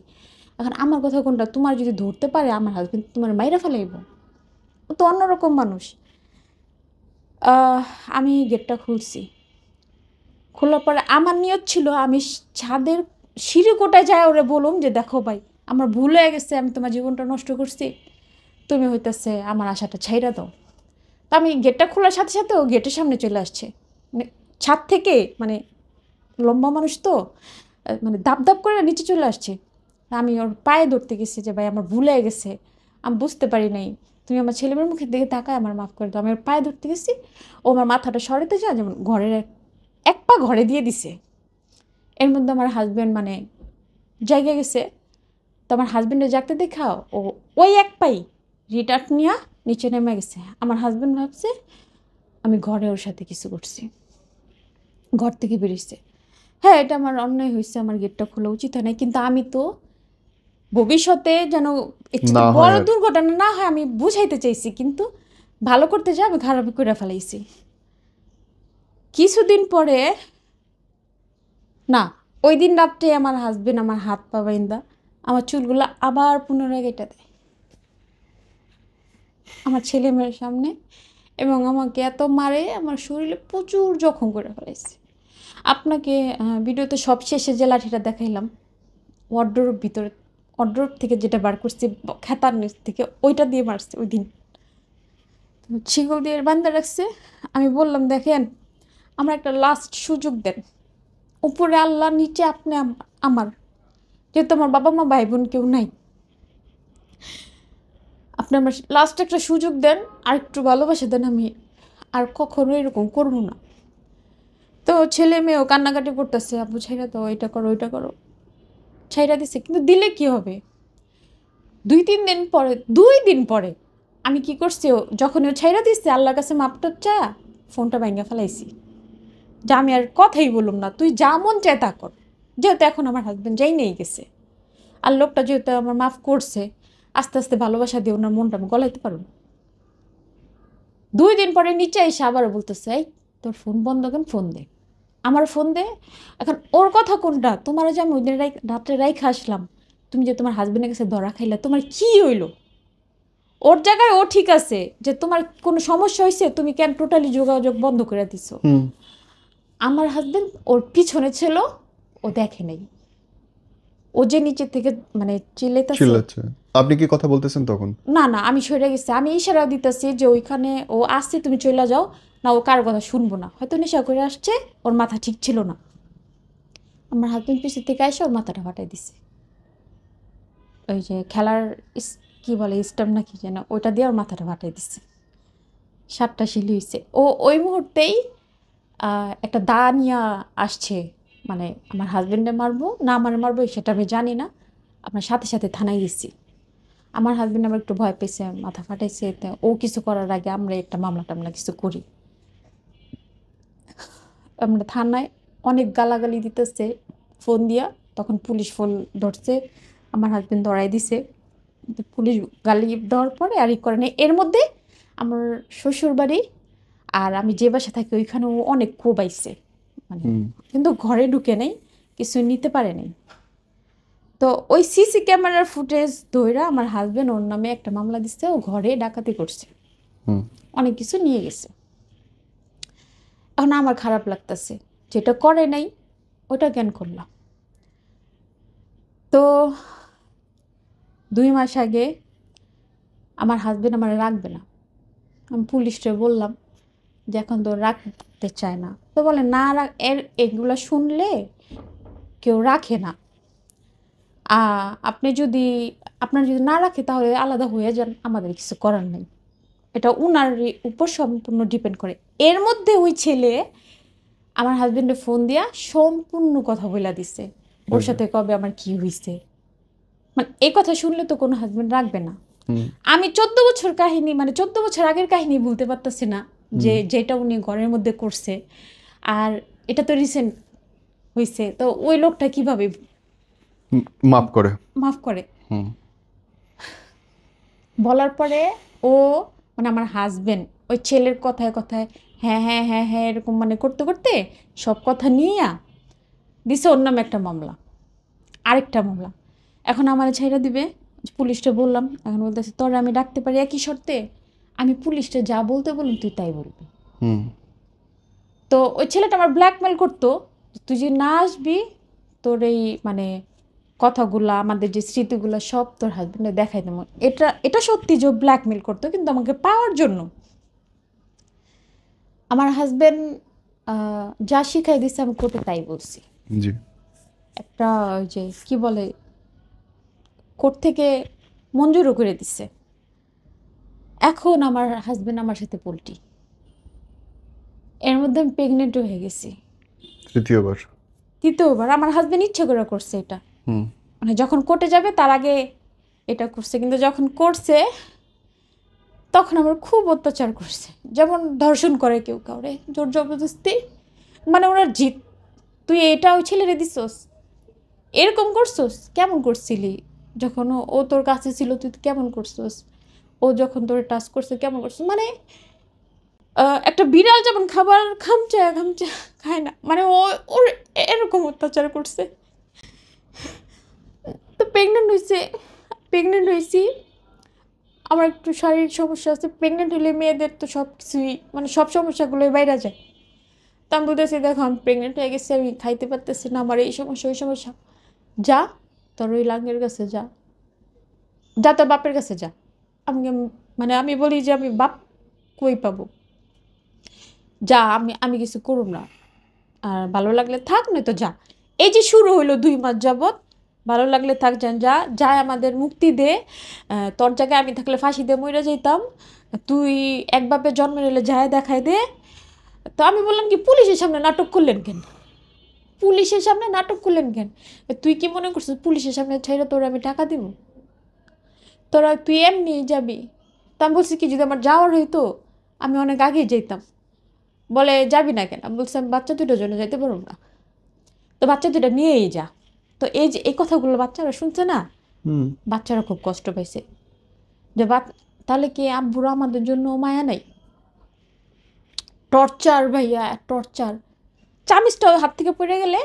এখন আমার কথা কোনটা, তোমার যদি ধরতে পারে আমার হাজবেন্ড তোমার মাইরা ফেলাইব, ও তো অন্যরকম মানুষ। আহ, আমি গেটটা খুলছি, খোলার পরে আমার নিয়ত ছিল আমি ছাদের সিঁড়ি কোটায় যায় ওরে বলুম যে দেখো ভাই আমার ভুল হয়ে গেছে, আমি তোমার জীবনটা নষ্ট করছি, তুমি হইতেছে আমার আশাটা ছাইরা দাও। তো আমি গেটটা খোলার সাথে সাথে ও গেটের সামনে চলে আসছে, মানে ছাদ থেকে, মানে লম্বা মানুষ তো, মানে দাপ দাপ করে নিচে চলে আসছে। আমি ওর পায়ে ধরতে গেছি যে ভাই আমার ভুল হয়ে গেছে, আমি বুঝতে পারি নাই, তুমি আমার ছেলেমেয়ের মুখের দিকে তাকায় আমার মাফ করে দাও। আমি ওর পায়ে ধরতে গেছি, ও আমার মাথাটা সরাতে যায়, যেমন ঘরের এক পা ঘরে দিয়ে দিছে। এর মধ্যে আমার হাজব্যান্ড মানে জায়গা গেছে। তো আমার হাজব্যান্ডের জাগতে দেখা ও ওই এক পাই রিটার্ট নিয়ে নিচে নেমে গেছে। আমার হাজব্যান্ড ভাবছে আমি ঘরে ওর সাথে কিছু করছি, ঘর থেকে বেরিয়েছে। হ্যাঁ, এটা আমার অন্যায় হয়েছে, আমার গেটটা খোলা উচিত হয় না, কিন্তু আমি তো ভবিষ্যতে যেন এর না চেয়ে হয় বড় আর। দুর্ঘটনা না হয় আমি বুঝাইতে চাইছি, কিন্তু ভালো করতে যা আমি খারাপ করে ফেলাইছি। কিছুদিন পরে, না, ওই দিন রাত্রে আমার হাজবেন্ড আমার হাত পা বাইন্দা আমার চুলগুলো আবার পুনরায় কেটে দেয় আমার ছেলে মেয়ের সামনে, এবং আমাকে এত মারে আমার শরীরে প্রচুর জখম করে ফেলেছে। আপনাকে ভিডিওতে সব শেষে যে লাঠিটা দেখাইলাম, ওয়ার্ডরোব থেকে যেটা বার করছি খাতার নিচ থেকে, ওইটা দিয়ে মারছে ওই দিন, শিকল দিয়ে বান্ধা রাখছে। আমি বললাম দেখেন আমার একটা লাস্ট সুযোগ দেন, উপরে আল্লাহ, নিচে আপনি আমার, যেহেতু আমার বাবা মা ভাই বোন কেউ নাই, আপনি আমার লাস্ট একটা সুযোগ দেন, আর একটু ভালোবাসা দেন, আমি আর কখনো এরকম করবো না। তো ছেলে মেয়েও কান্নাকাটি করতেছে, আপু ছাইরা দাও, এটা করো ওইটা করো। ছাইরা দিছে, কিন্তু দিলে কি হবে? 2-3 দিন পরে আমি কি করছি, যখন ও ছাইরা দিচ্ছে আল্লাহর কাছে মাপটা চা ফোনটা ভাঙা ফেলাইছি, যে আমি আর কথাই বললাম না, তুই যা মন চায় তা কর। যেহেতু এখন আমার হাজব্যান্ড যাই নিয়ে গেছে, আর লোকটা যেহেতু আমার মাফ করছে, আস্তে আস্তে ভালোবাসা দিয়ে ওনার মনটা আমি গলাইতে পারবো। 2 দিন পরে নিচে এসে আবারও বলতেছে, এই তোর ফোন বন্ধ কেন, ফোন দে, আমার ফোন দে। এখন ওর কথা কোনটা, তোমার যে আমি ওই দিন রাত্রে রাইখা আসলাম, তুমি যে তোমার হাজবেন্ডের কাছে ধরা খাইলা, তোমার কি হইলো? ওর জায়গায় ও ঠিক আছে, যে তোমার কোনো সমস্যা হয়েছে, তুমি কেন টোটালি যোগাযোগ বন্ধ করে দিছো? হুম। আমার হাজবেন্ড ওর পিছনে ছিল, ও দেখে নাই, ও যে নিচে থেকে মানে চিল্লাইতেছে। চিল্লাচ্ছে। আপনি কি কথা বলতেছেন তখন? না না, আমি সরে গেছি, আমি ইশারা দিতেছি যে ওইখানে ও আসছে, তুমি চলে যাও, না ও কার কথা শুনবো না, হয়তো নেশা করে আসছে, ওর মাথা ঠিক ছিল না। আমার হাজবেন্ড পিছন থেকে এসে ওর মাথাটা ফাটাই দিছে, ওই যে খেলার কি বলে স্টাম্প না কি যেন, ওইটা দিয়ে ওর মাথাটা ফাটাই দিছে, 7টা শিলি হয়েছে। ও ওই মুহূর্তেই একটা দা নিয়ে আসছে, মানে আমার হাজবেন্ডে মারবো না আমার মারবো সেটা আমি জানি না, আপনার সাথে সাথে থানায় গেছি। আমার হাজবেন্ড আমার একটু ভয় পেয়েছে, মাথা ফাটাইছে, তো ও কিছু করার আগে আমরা একটা মামলা টামলা কিছু করি। আমরা থানায় অনেক গালাগালি দিতেছে ফোন দিয়া, তখন পুলিশ ফোন ধরছে, আমার হাজবেন্ড ধরাই দিছে। তো পুলিশ গালি দেওয়ার পরে আর ই করে নেই। এর মধ্যে আমার শ্বশুর বাড়ি আর আমি যে বাসা থাকি ওইখানেও অনেক কোবাইছে, মানে কিন্তু ঘরে ঢুকে নেই, কিছু নিতে পারে নাই। তো ওই সিসি ক্যামেরার ফুটেজ ধইরা আমার হাজবেন্ড ওর নামে একটা মামলা দিচ্ছে, ও ঘরে ডাকাতি করছে, অনেক কিছু নিয়ে গেছে। এখন আমার খারাপ লাগতেছে, যেটা করে নাই ওটা কেন করলাম। তো 2 মাস আগে আমার হাজবেন্ড আমার রাখবে না, আমি পুলিশকে বললাম যে এখন তো রাখতে চায় না। তো বলে না এগুলো শুনলে কেউ রাখে না, আপনি যদি আপনার যদি না রাখে তাহলে আলাদা হয়ে যান, আমাদের কিছু করার নেই, এটা উনার উপর সম্পূর্ণ ডিপেন্ড করে। এর মধ্যে ওই ছেলে আমার হাজবেন্ডে ফোন দিয়া সম্পূর্ণ কথা বলে দিছে, ওর সাথে কবে আমার কি হয়েছে। মানে এই কথা শুনলে তো কোনো হাজবেন্ড রাখবে না। আমি 14 বছর কাহিনী, মানে 14 বছর আগের কাহিনী ভুলতে পারতেছি না, যে যেটা উনি ঘরের মধ্যে করছে, আর এটা তো রিসেন্ট হয়েছে, তো ওই লোকটা কিভাবে মাফ করে? মাফ করে? বলার পরে ও মানে আমার হাজবেন্ড ওই ছেলের কথায় কথায় হ্যাঁ হ্যাঁ হ্যাঁ হ্যাঁ এরকম মানে করতে করতে সব কথা নিয়ে দিছে ওর নামে একটা মামলা, আরেকটা মামলা। এখন আমার ছাইরা দিবে, পুলিশটা বললাম, এখন বলতেছে তোরা আমি ডাকতে পারি একই শর্তে, আমি পুলিশটা যা বলতে বললাম তুই তাই বলবি। তো ওই ছেলেটা আমার ব্ল্যাকমেল করতো, তুই যে না আসবি তোর এই মানে কথাগুলা আমাদের যে স্মৃতিগুলো সব তোর হাজবেন্ডে দেখাই দেবো। এটা এটা সত্যি যে ব্ল্যাকমেল করতো, কিন্তু আমাকে পাওয়ার জন্য। আমার হাজবেন্ড যা শিখাই দিচ্ছে আমি কোর্টে তাই বলছি। জি। একটা ওই যে কি বলে কোর্ট থেকে মঞ্জুরও করে দিচ্ছে। এখন আমার হাজবেন্ড আমার সাথে পোল্টি, এর মধ্যে আমি প্রেগনেন্টও হয়ে গেছি তৃতীয়বার। আমার হাজবেন্ড ইচ্ছে করে করছে এটা, মানে যখন কোর্টে যাবে তার আগে এটা করছে, কিন্তু যখন করছে তখন আমার খুব অত্যাচার করছে, যেমন ধর্ষণ করে কেউ কাউরে জোর জবরদস্তি, মানে ওরা জিত তুই এটা ওই ছেলেরে দিছস, এরকম করছস, কেমন করছিলি যখন ও তোর কাছে ছিল, তুই কেমন করছস, ও যখন তোর টাচ করছে কেমন করছস, মানে একটা বিড়াল যেমন খাবার খামচা খামচা খায় না, মানে ও ওর এরকম অত্যাচার করছে। তো প্রেগনেন্ট হয়েছি, আমার একটু শারীরিক সমস্যা আছে, প্রেগনেন্ট হলে মেয়েদের তো সব কিছুই মানে সব সমস্যাগুলোই বাইরে যায়। তো আমি বলতেছি দেখো আমি প্রেগনেন্ট হয়ে গেছি, আমি খাইতে পারতেছি না, আমার এই সমস্যা ওই সমস্যা, যা তোর ওই লাঙ্গের কাছে যা, যা তোর বাপের কাছে যা। আমি মানে আমি বলি যে আমি বাপ কই পাবো, যা আমি কিছু করুম না, আর ভালো লাগলে থাক নয়তো যা। এই যে শুরু হইলো 2 মাস যাবৎ, ভালো লাগলে থাক, যান, যা যায় আমাদের মুক্তি দে। তোর জায়গায় আমি থাকলে ফাঁসি দিয়ে মরে যেতাম, তুই এক বাপে জন্ম নিলে যায় দেখাই দে। তো আমি বললাম কি, পুলিশের সামনে নাটক করলেন কেন? পুলিশের সামনে নাটক করলেন কেন? তুই কি মনে করছিস পুলিশের সামনে ছেড়ে তোর আমি টাকা দিব? তোরা তুই এমনি যাবি? তা আমি বলছি কি, যদি আমার যাওয়ার হইতো আমি অনেক আগেই যেতাম। বলে যাবি না কেন? আমি বলছি আমি বাচ্চা দুটোর জন্য যাইতে পারবো না। তো বাচ্চা দুটো নিয়েই যা। তো এই যে এই কথাগুলো বাচ্চারা শুনছে না, বাচ্চারা খুব কষ্ট পাইছে যে তাহলে কি আব্বুরা আমাদের জন্য মায়া নাই? টর্চার ভাইয়া, টর্চার। চামিচটা হাত থেকে পড়ে গেলে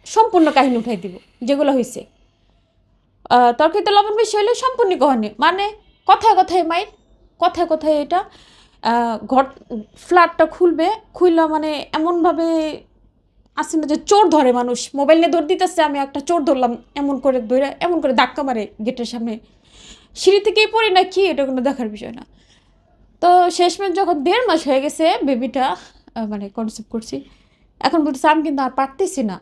সম্পূর্ণ কাহিনী উঠাই দিব যেগুলো হয়েছে। তরকারিতে লবণ বেশি হলে সম্পূর্ণ কহানি, মানে কথায় কথায় মাইর, কথায় কথায় এটা ঘর ফ্ল্যাটটা খুলবে, খুললা মানে এমনভাবে আসে না যে চোর ধরে মানুষ, মোবাইল নিয়ে দৌড় দিতেছে, আমি একটা চোর ধরলাম এমন করে ধরে, এমন করে ধাক্কা মারে গেটের সামনে। সিঁড়ি থেকেই পড়ি না কি, এটা কোনো দেখার বিষয় না। তো শেষমেশ যখন 1.5 মাস হয়ে গেছে বেবিটা মানে কনসেপ্ট করছি, এখন বলতেছে আমি কিন্তু আর পারতেছি না,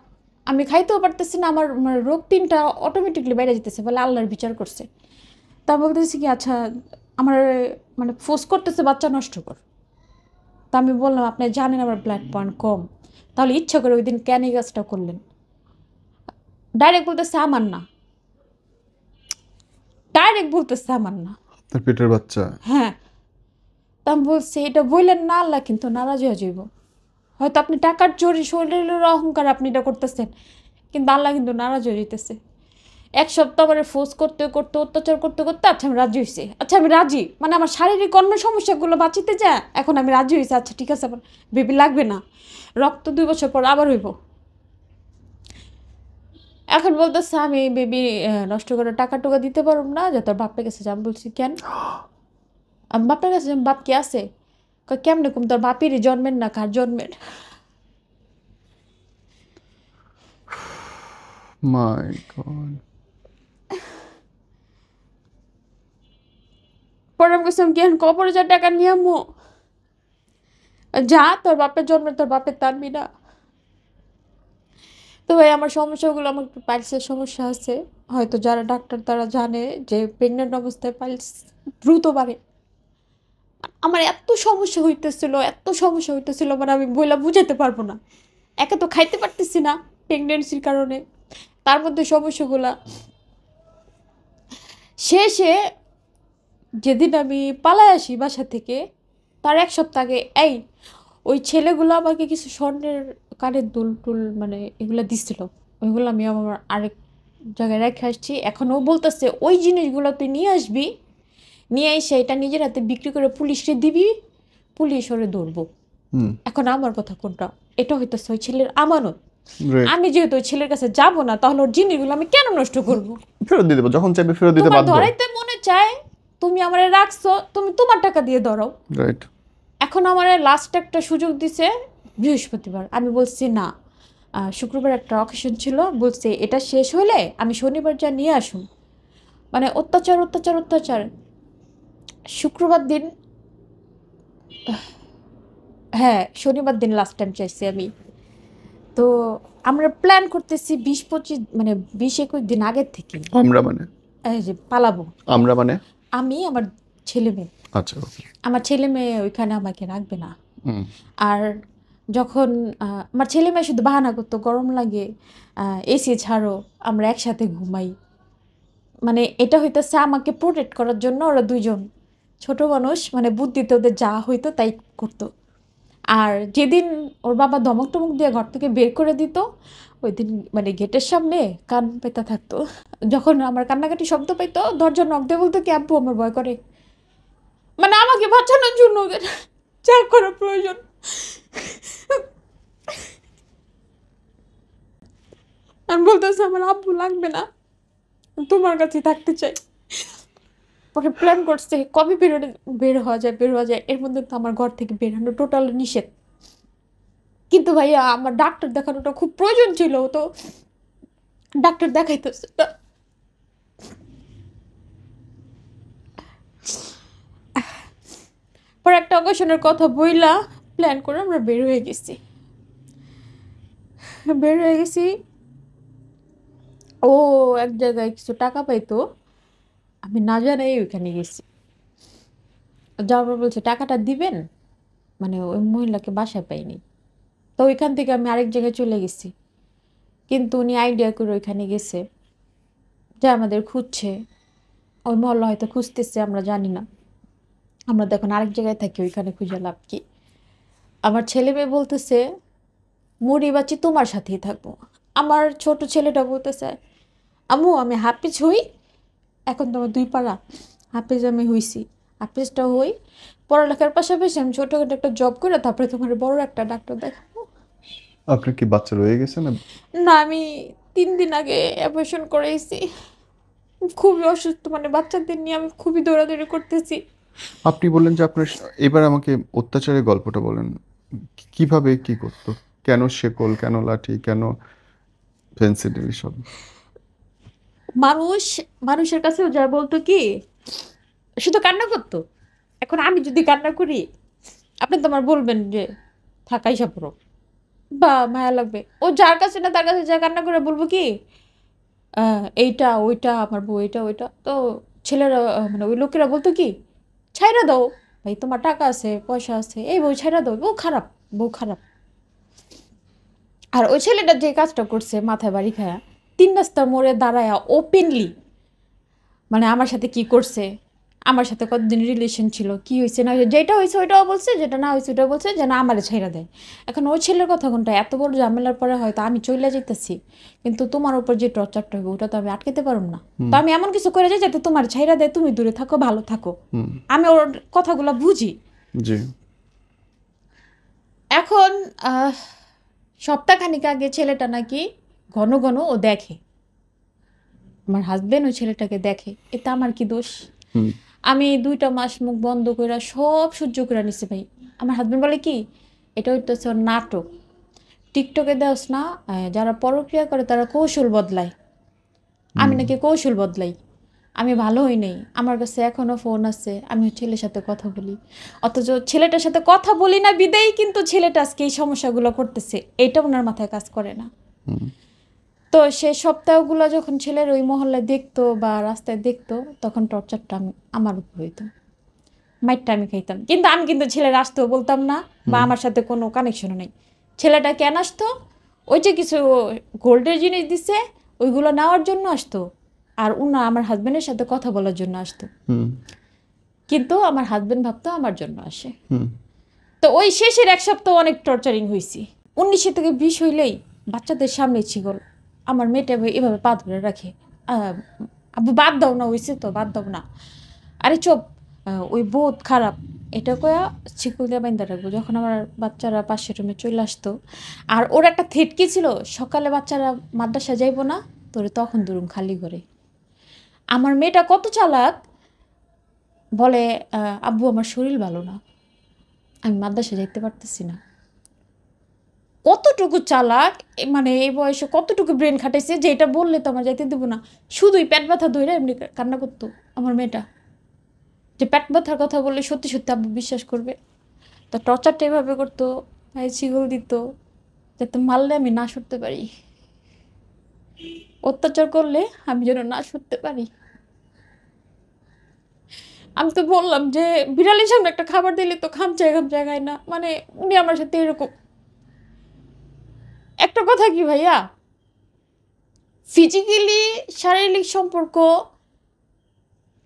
আমি খাইতেও পারতেছি না, আমার মানে রোগ 3টা অটোমেটিকলি বেড়ে যেতেছে, বলে আল্লাহর বিচার করছে। তা বলতেছি কি, আচ্ছা আমার মানে ফোর্স করতেছে বাচ্চা নষ্ট কর। তা আমি বললাম আপনি জানেন আমার ব্লাড পয়েন্ট কম, তাহলে ইচ্ছা করে ওই দিন কেন এই কাজটা করলেন? ডাইরেক্ট বলতেছে আমার না, ডাইরেক্ট বলতেছে আমার না। তার পেটের বাচ্চা। হ্যাঁ। তা আমি বলছি এটা বললেন না, আল্লাহ কিন্তু নারাজ হয়ে যাইব। হয়তো আপনি টাকার চোরি, শরীরের অহংকার আপনি এটা করতেছেন, কিন্তু আল্লাহ কিন্তু নারাজ হয়ে যেতেছে। 1 সপ্তাহ আমার ফোর্স করতে করতে, অত্যাচার করতে করতে, আচ্ছা আমি রাজি হয়েছি, আচ্ছা আমি রাজি, মানে আমার শারীরিক অন্য সমস্যাগুলো বাঁচিতে যা এখন আমি রাজি হয়েছি, আচ্ছা ঠিক আছে আমার বেবি লাগবে না, রক্ত 2 বছর পর আবার হইব। এখন বলতেছে আমি বেবি নষ্ট করে টাকা টুকা দিতে পারব না, যে তোর বাপের কাছে যা। আমি বলছি কেন? আমি বাপের কাছে যাম, বাপ কি আছে? কয় কেমনে কম, তোর বাপেরই জন্মের না কার জন্মের? মাই গড। পরে আমি বলছিলাম কি এখন কবরে যা টাকা নিয়ে আমো, যা তোর বাপের জন্মে তোর বাপের টানবি না। তো ভাই আমার সমস্যাগুলো, আমার একটু পাইলসের সমস্যা আছে, হয়তো যারা ডাক্তার তারা জানে যে প্রেগনেন্ট অবস্থায় পাইলস দ্রুত বাড়ে। আমার এত সমস্যা হইতেছিল, এত সমস্যা হইতেছিল, মানে আমি বইলা বুঝাতে পারবো না। একে তো খাইতে পারতেছি না প্রেগনেন্সির কারণে, তার মধ্যে সমস্যাগুলা। শেষে যেদিন আমি পালায় আসি বাসা থেকে, তার 1 সপ্তাহ আগে ওই ছেলেগুলো আমাকে কিছু স্বর্ণের কানের দুল টুল মানে এগুলো দিছিল, ওইগুলো আমি আমার আরেক জায়গায় রেখে আসছি। এখন ও বলতেছে ওই জিনিসগুলো তুই নিয়ে আসবি, নিয়ে এসে এটা নিজের হাতে বিক্রি করে পুলিশে দিবি, পুলিশ ওরে ধরবো। এখন আমার কথা কোনটা? এটা হইতেছে ওই ছেলের আমানত। আমি যেহেতু ওই ছেলের কাছে যাব না, তাহলে ওর জিনিসগুলো আমি কেন নষ্ট করব? ফেরত দিয়ে দেবো, যখন চাইবে ফেরত দিতে তোমার বাধ্য। ধরাইতে মনে চায়, তুমি আমারে রাখছো, তুমি তোমার টাকা দিয়ে ধরাও। রাইট। এখন আমার লাস্ট একটা সুযোগ দিছে বৃহস্পতিবার, আমি বলছি না, শুক্রবার একটা অকেশন ছিল, বলছে এটা শেষ হলে আমি শনিবার যা নিয়ে আসুন। মানে অত্যাচার অত্যাচার অত্যাচার। শুক্রবার দিন, হ্যাঁ শনিবার দিন লাস্ট টাইম চাইছি আমি। তো আমরা প্ল্যান করতেছি 20-25 মানে 20-21 দিন আগের থেকে, আমরা মানে? এই যে পালাবো। আমরা মানে? আমি, আমার ছেলে মেয়ে। আচ্ছা ওকে। আমার ছেলে মেয়ে ওইখানে আমাকে রাখবে না। আর যখন আমার ছেলে মেয়ে শুধু বাহানা করতো গরম লাগে, এসি ছাড়ো, আমরা একসাথে ঘুমাই, মানে এটা হইতেছে আমাকে প্রোটেক্ট করার জন্য। ওরা দুইজন ছোট মানুষ, মানে বুদ্ধিতে ওদের যা হইতো তাই করতো। আর যেদিন ওর বাবা ধমক টমক দিয়ে ঘর থেকে বের করে দিত, ওই দিন মানে গেটের সামনে কান পেতে থাকতো। যখন আমার কান্নাকাটি শব্দ পাইতো দরজা নক দিয়ে বলতো কি আব্বু আমার ভয় করে, মানে আমাকে বাঁচানোর জন্য ওদের যা করা প্রয়োজন। আমি বলতেছি আমার আব্বু লাগবে না, তোমার কাছে থাকতে চাই। পরে প্ল্যান করছে কবে বের হওয়া যায়, বের হওয়া যায়, এর মধ্যে তো আমার ঘর থেকে বেরোনো টোটাল নিষেধ। কিন্তু ভাইয়া আমার ডাক্তার দেখানোটা খুব প্রয়োজন ছিল, তো ডাক্তার দেখাইতেছে না। পরে একটা অকেশনের কথা বইলা প্ল্যান করে আমরা বের হয়ে গেছি। ও এক জায়গায় কিছু টাকা পাইতো, আমি না জানাই ওইখানে গেছি। যাওয়ার পর বলছে টাকাটা দিবেন, মানে ওই মহিলাকে বাসায় পাইনি। তো ওইখান থেকে আমি আরেক জায়গায় চলে গেছি, কিন্তু উনি আইডিয়া করে ওইখানে গেছে যে আমাদের খুঁজছে। ওই মহল্লা হয়তো খুঁজতেছে, আমরা জানি না। আমরা তো এখন আরেক জায়গায় থাকি, ওইখানে খুঁজে লাভ কি? আমার ছেলে মেয়ে বলতেছে মরি বাঁচি তোমার সাথেই থাকবো। আমার ছোট ছেলেটা বলতেছে আম্মু আমি হাফিজ হই, এখন তো আমার 2 পাড়া হাফিজ আমি হইছি, হাফিজটা হই, পড়ালেখার পাশাপাশি আমি ছোটখাটো একটা জব করে তারপরে তোমার বড় একটা ডাক্তার দেখাবো। আপনার কি বাচ্চা রয়ে গেছে না? না, আমি 3 দিন আগে অ্যাবর্শন করেছি। খুবই অসুস্থ, মানে বাচ্চাদের নিয়ে আমি খুবই দৌড়াদৌড়ি করতেছি। আপনি বললেন যে আপনার এবার আমাকে অত্যাচারের গল্পটা বলেন। কিভাবে কি করতো? কেন শেকল, কেন লাঠি, কেন পেন্সিল এসব? মানুষ মানুষের কাছেও যা বলতো কি, শুধু কান্না করতো। এখন আমি যদি কান্না করি, আপনি তো আমার বলবেন যে থাকাই সাপড়ো বা মায়া লাগবে। ও যার কাছে না তার কাছে যা কান্না করে বলবো কি এইটা ওইটা আমার বউ, এইটা ওইটা। তো ছেলেরা মানে ওই লোকেরা বলতো কি ছাইরা দাও ভাই, তোমার টাকা আছে পয়সা আছে, এই বউ ছাইরা দাও, বউ খারাপ, বউ খারাপ। আর ওই ছেলেটা যে কাজটা করছে মাথায় বাড়ি খায়া, 3 রাস্তার মোড়ে দাঁড়ায়া ওপেনলি, মানে আমার সাথে কি করছে, আমার সাথে কতদিন রিলেশন ছিল, কি হয়েছে না হয়েছে, যেটা হয়েছে ওইটাও বলছে, যেটা না হয়েছে ওইটাও বলছে, যেন আমারে ছেড়ে দেয়। এখন ওই ছেলের কথা কোনটা, এত বড় ঝামেলার পরে হয়তো আমি চলে যেতেছি, কিন্তু তোমার উপর যে টর্চারটা হবে ওটা তো আমি আটকাতে পারব না। তো আমি এমন কিছু করে যাই যাতে তোমার ছেড়ে দেয়, তুমি দূরে থাকো, ভালো থাকো। হুম। আমি ওর কথাগুলো বুঝি। জি। এখন সপ্তাহখানিক আগে ছেলেটা নাকি ঘন ঘন ও দেখে, আমার হাজবেন্ড ওই ছেলেটাকে দেখে, এতে আমার কি দোষ? হুম। আমি 2টা মাস মুখ বন্ধ করে সব সহ্য করে নিছি ভাই। আমার হাজবেন্ড বলে কি এটা হইতেছে ওর নাটক। টিকটকে দেওস না, যারা পরক্রিয়া করে তারা কৌশল বদলায়, আমি হুম। নাকি কৌশল বদলাই। আমি ভালো হই নাই, আমার কাছে এখনো ফোন আছে, আমি ওই ছেলের সাথে কথা বলি। অথচ ছেলেটার সাথে কথা বলি না বিদেই কিন্তু ছেলেটা আজকে এই সমস্যাগুলো করতেছে, এইটা ওনার মাথায় কাজ করে না। হুম। তো সে সপ্তাহগুলো যখন ছেলের ওই মহল্লায় দেখতো বা রাস্তায় দেখতো, তখন টর্চারটা আমার উপর হইতো, মাইরটা আমি খাইতাম। কিন্তু আমি কিন্তু ছেলের আসতেও বলতাম না, বা আমার সাথে কোনো কানেকশনও নেই। ছেলেটা কেন আসতো? ওই যে কিছু গোল্ডের জিনিস দিছে ওইগুলো নেওয়ার জন্য আসতো, আর উনা আমার হাজবেন্ডের সাথে কথা বলার জন্য আসতো। হুম। কিন্তু আমার হাজবেন্ড ভাবতো আমার জন্য আসে। হুম। তো ওই শেষের 1 সপ্তাহ অনেক টর্চারিং হয়েছি। 19 থেকে 20 হইলেই বাচ্চাদের সামনে ছিগল, আমার মেয়েটা এভাবে পা ধরে রাখে, আহ, আব্বু বাদ দাও না, হয়েছে তো বাদ দাও না, আরে চুপ, ওই বহুত খারাপ, এটা কয়া শিকল দিয়ে বাইন্দা রাখবো। যখন আমার বাচ্চারা পাশের রুমে চলে আসতো, আর ওর একটা থেটকি ছিল, সকালে বাচ্চারা মাদ্রাসা যাইবো না তোরে তখন দুরুম খালি করে। আমার মেয়েটা কত চালাক, বলে আব্বু আমার শরীর ভালো না, আমি মাদ্রাসা যাইতে পারতেছি না। কতটুকু চালাক, মানে এই বয়সে কতটুকু ব্রেন খাটাইছে যে এটা বললে তো আমার যাইতে দেবো না। শুধুই পেট ব্যথা ধরে এমনি কান্না করতো আমার মেয়েটা, যে পেট ব্যথার কথা বললে সত্যি সত্যি আব্বু বিশ্বাস করবে। তো টর্চারটা এভাবে করতো, ভাই ছিগল দিত যাতে মারলে আমি না সরতে পারি, অত্যাচার করলে আমি যেন না সরতে পারি। আমি তো বললাম যে বিড়ালের সামনে একটা খাবার দিলে তো খামচায় খায় না, মানে উনি আমার সাথে এরকম। একটা কথা কি ভাইয়া, ফিজিক্যালি শারীরিক সম্পর্ক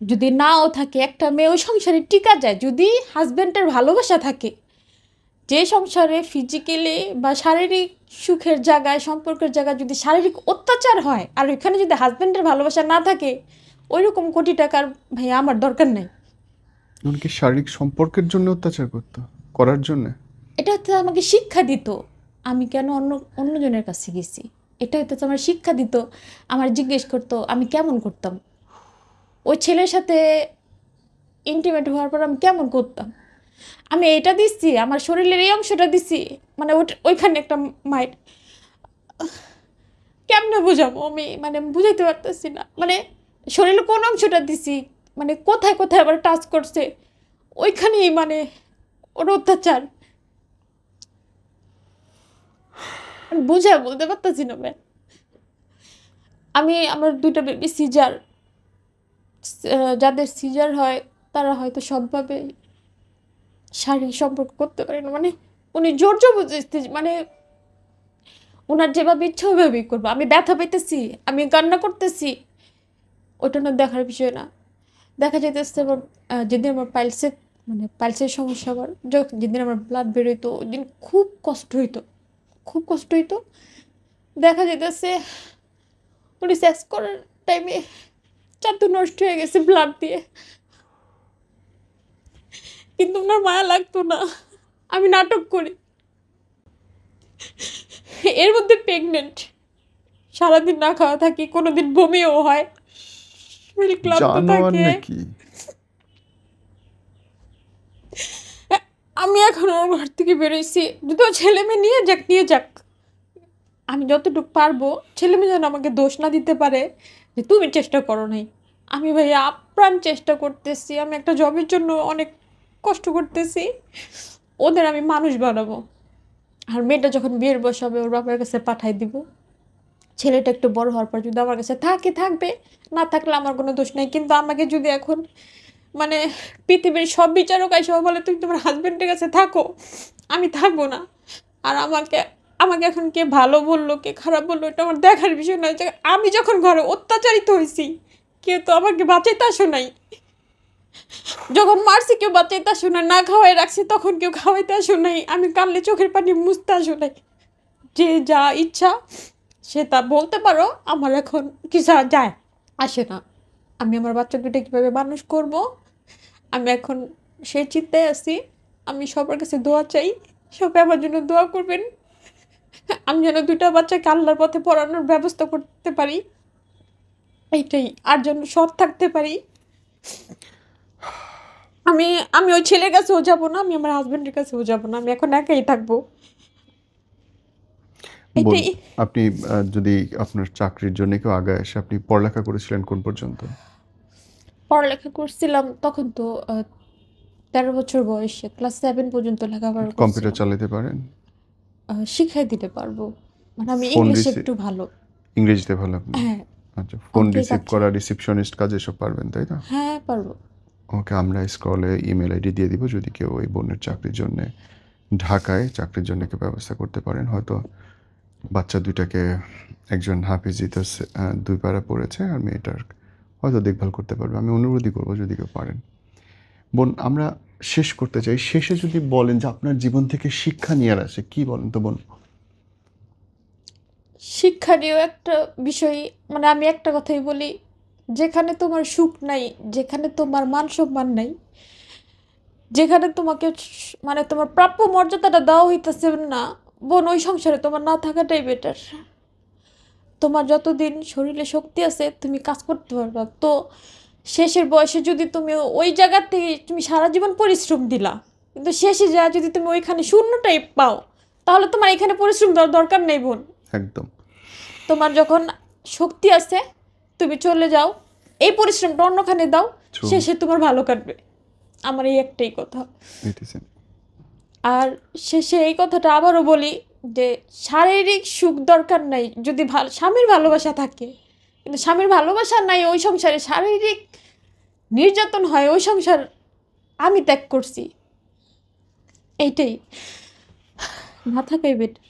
যদি নাও থাকে, একটা মেয়ে ওই সংসারে টিকা যায় যদি হাজব্যান্ডের ভালোবাসা থাকে। যে সংসারে ফিজিক্যালি বা শারীরিক সুখের জায়গায়, সম্পর্কের জায়গায় যদি শারীরিক অত্যাচার হয়, আর ওইখানে যদি হাজব্যান্ডের ভালোবাসা না থাকে, ওই রকম কোটি টাকার ভাইয়া আমার দরকার নেই। এমনকি শারীরিক সম্পর্কের জন্য অত্যাচার করতো, করার জন্য। এটা হচ্ছে আমাকে শিক্ষা দিত, আমি কেন অন্যজনের কাছে গেছি। এটা হচ্ছে আমার শিক্ষা দিত, আমার জিজ্ঞেস করতো আমি কেমন করতাম, ওই ছেলের সাথে ইন্টিমেট হওয়ার পর আমি কেমন করতাম। আমি এটা দিচ্ছি, আমার শরীরের এই অংশটা দিচ্ছি, মানে ওইখানে একটা মাইট, কেমনে বুঝাবো আমি, মানে বুঝাইতে পারতেছি না। মানে শরীরের কোন অংশটা দিছি, মানে কোথায় কোথায় আবার টাচ করছে, ওইখানেই মানে ওর অত্যাচার বুঝা বলতে পারতেছি না ভাই। আমি আমার 2টা বেবি সিজার, যাদের সিজার হয় তারা হয়তো সবভাবে শারীরিক সম্পর্ক করতে পারে না, মানে উনি জোর জবরদস্তি, মানে ওনার যেভাবে ইচ্ছা ওইভাবেই করবো। আমি ব্যথা পেতেছি, আমি কান্না করতেছি, ওটা না দেখার বিষয় না। দেখা যাইতেছে আমার যেদিন আমার পাইলসের, মানে পাইলসের সমস্যা, আমার যেদিন আমার ব্লাড বেরোইতো ওই দিন খুব কষ্ট হইতো, খুব কষ্ট হইতো। দেখা যাইতেছে উনি সেক্স করার টাইমে চাদু নষ্ট হয়ে গেছে ব্লাড দিয়ে, কিন্তু ওনার মায়া লাগতো না। আমি নাটক করি, এর মধ্যে প্রেগনেন্ট, সারাদিন না খাওয়া থাকি, কোনোদিন বমিও হয়, শরীর ক্লান্ত জানোয়ার থাকে। নাকি? আমি এখন ওর ঘর থেকে বেরোইছি, যদি ও ছেলে মেয়ে নিয়ে যাক, নিয়ে যাক, আমি যতটুকু পারবো ছেলে মেয়ে যেন আমাকে দোষ না দিতে পারে যে তুমি চেষ্টা করো নাই। আমি ভাই আপ্রাণ চেষ্টা করতেছি, আমি একটা জবের জন্য অনেক কষ্ট করতেছি, ওদের আমি মানুষ বানাবো। আর মেয়েটা যখন বিয়ের বয়স হবে ওর বাবার কাছে পাঠাই দিব। ছেলেটা একটু বড় হওয়ার পর যদি আমার কাছে থাকে থাকবে, না থাকলে আমার কোনো দোষ নেই। কিন্তু আমাকে যদি এখন মানে পৃথিবীর সব বিচারক এসে বলে তুমি তোমার হাজবেন্ডের কাছে থাকো, আমি থাকবো না। আর আমাকে আমাকে এখন কে ভালো বললো কে খারাপ বললো এটা আমার দেখার বিষয় নয়। যে আমি যখন ঘরে অত্যাচারিত হয়েছি কেউ তো আমাকে বাঁচাইতে আসো নাই, যখন মারছি কেউ বাঁচাইতে আসো না, না খাওয়াই রাখছি তখন কেউ খাওয়াইতে আসো নাই, আমি কানলে চোখের পানি মুছতে আসো নাই। যে যা ইচ্ছা সে তা বলতে পারো, আমার এখন কিছু আর যায় আসে না। আমি আমার বাচ্চা দুটো কীভাবে মানুষ করব, আমি এখন সেই চিন্তায় আছি। আমি সবার কাছে দোয়া চাই, সবাই আমার জন্য দোয়া করবেন, আমি যেন 2টা বাচ্চাকে আল্লাহর পথে পড়ানোর ব্যবস্থা করতে পারি, এইটাই। আর যেন সৎ থাকতে পারি। আমি আমি ওই ছেলের কাছেও যাবো না, আমি আমার হাজবেন্ডের কাছেও যাবো না, আমি এখন একাই থাকবো, বোন, এটাই। আপনি যদি আপনার চাকরির জন্য কেউ আগায় আসে, আপনি পড়ালেখা করেছিলেন কোন পর্যন্ত? পড়ালেখা করছিলাম তখন তো 13 বছর বয়সে ক্লাস 7 পর্যন্ত লেখাপড়া কম্পিউটার করছিলাম। চালাতে পারেন? শিখাই দিতে পারবো, মানে আমি ফোন ইংলিশে রিসিভ, একটু ভালো। ইংরেজিতে ভালো আপনি? হ্যাঁ, আচ্ছা, ফোন অঙ্কের রিসিভ কাজ। করা, রিসিপশনিস্ট কাজ এসব পারবেন তাই না? হ্যাঁ পারবো। ওকে, আমরা স্ক্রলে ইমেল আইডি দিয়ে দিব, যদি কেউ এই বোনের চাকরির জন্যে ঢাকায় চাকরির জন্য কেউ ব্যবস্থা করতে পারেন। হয়তো বাচ্চা দুইটাকে একজন হাফিজিতে 2 পারা পড়েছে, আর মেয়েটার হয়তো দেখভাল করতে পারবে। আমি অনুরোধই করবো যদি কেউ পারেন। বোন, আমরা শেষ করতে চাই, শেষে যদি বলেন যে আপনার জীবন থেকে শিক্ষা নিয়ে আসে, কি বলেন তো বোন? শিক্ষণীয় একটা বিষয়, মানে আমি একটা কথাই বলি, যেখানে তোমার সুখ নাই, যেখানে তোমার মান সম্মান নাই, যেখানে তোমাকে মানে তোমার প্রাপ্য মর্যাদাটা দেওয়া হইতেছে না, বোন ওই সংসারে তোমার না থাকাটাই বেটার। তোমার যতদিন শরীরে শক্তি আছে তুমি কাজ করতে পারবা। তো শেষের বয়সে যদি তুমি ওই জায়গার থেকে তুমি সারা জীবন পরিশ্রম দিলা, কিন্তু শেষে যা যদি তুমি ওইখানে শূন্যটাই পাও, তাহলে তোমার এখানে পরিশ্রম দেওয়ার দরকার নেই বোন। একদম। তোমার যখন শক্তি আছে তুমি চলে যাও, এই পরিশ্রমটা অন্যখানে দাও, True. শেষে তোমার ভালো কাটবে। আমার এই একটাই কথা। It is it. আর শেষে এই কথাটা আবারও বলি যে শারীরিক সুখ দরকার নাই যদি স্বামীর ভালোবাসা থাকে, কিন্তু স্বামীর ভালোবাসা নাই ওই সংসারে শারীরিক নির্যাতন হয়, ওই সংসার আমি ত্যাগ করছি, এইটাই। না থাকাই বেটার।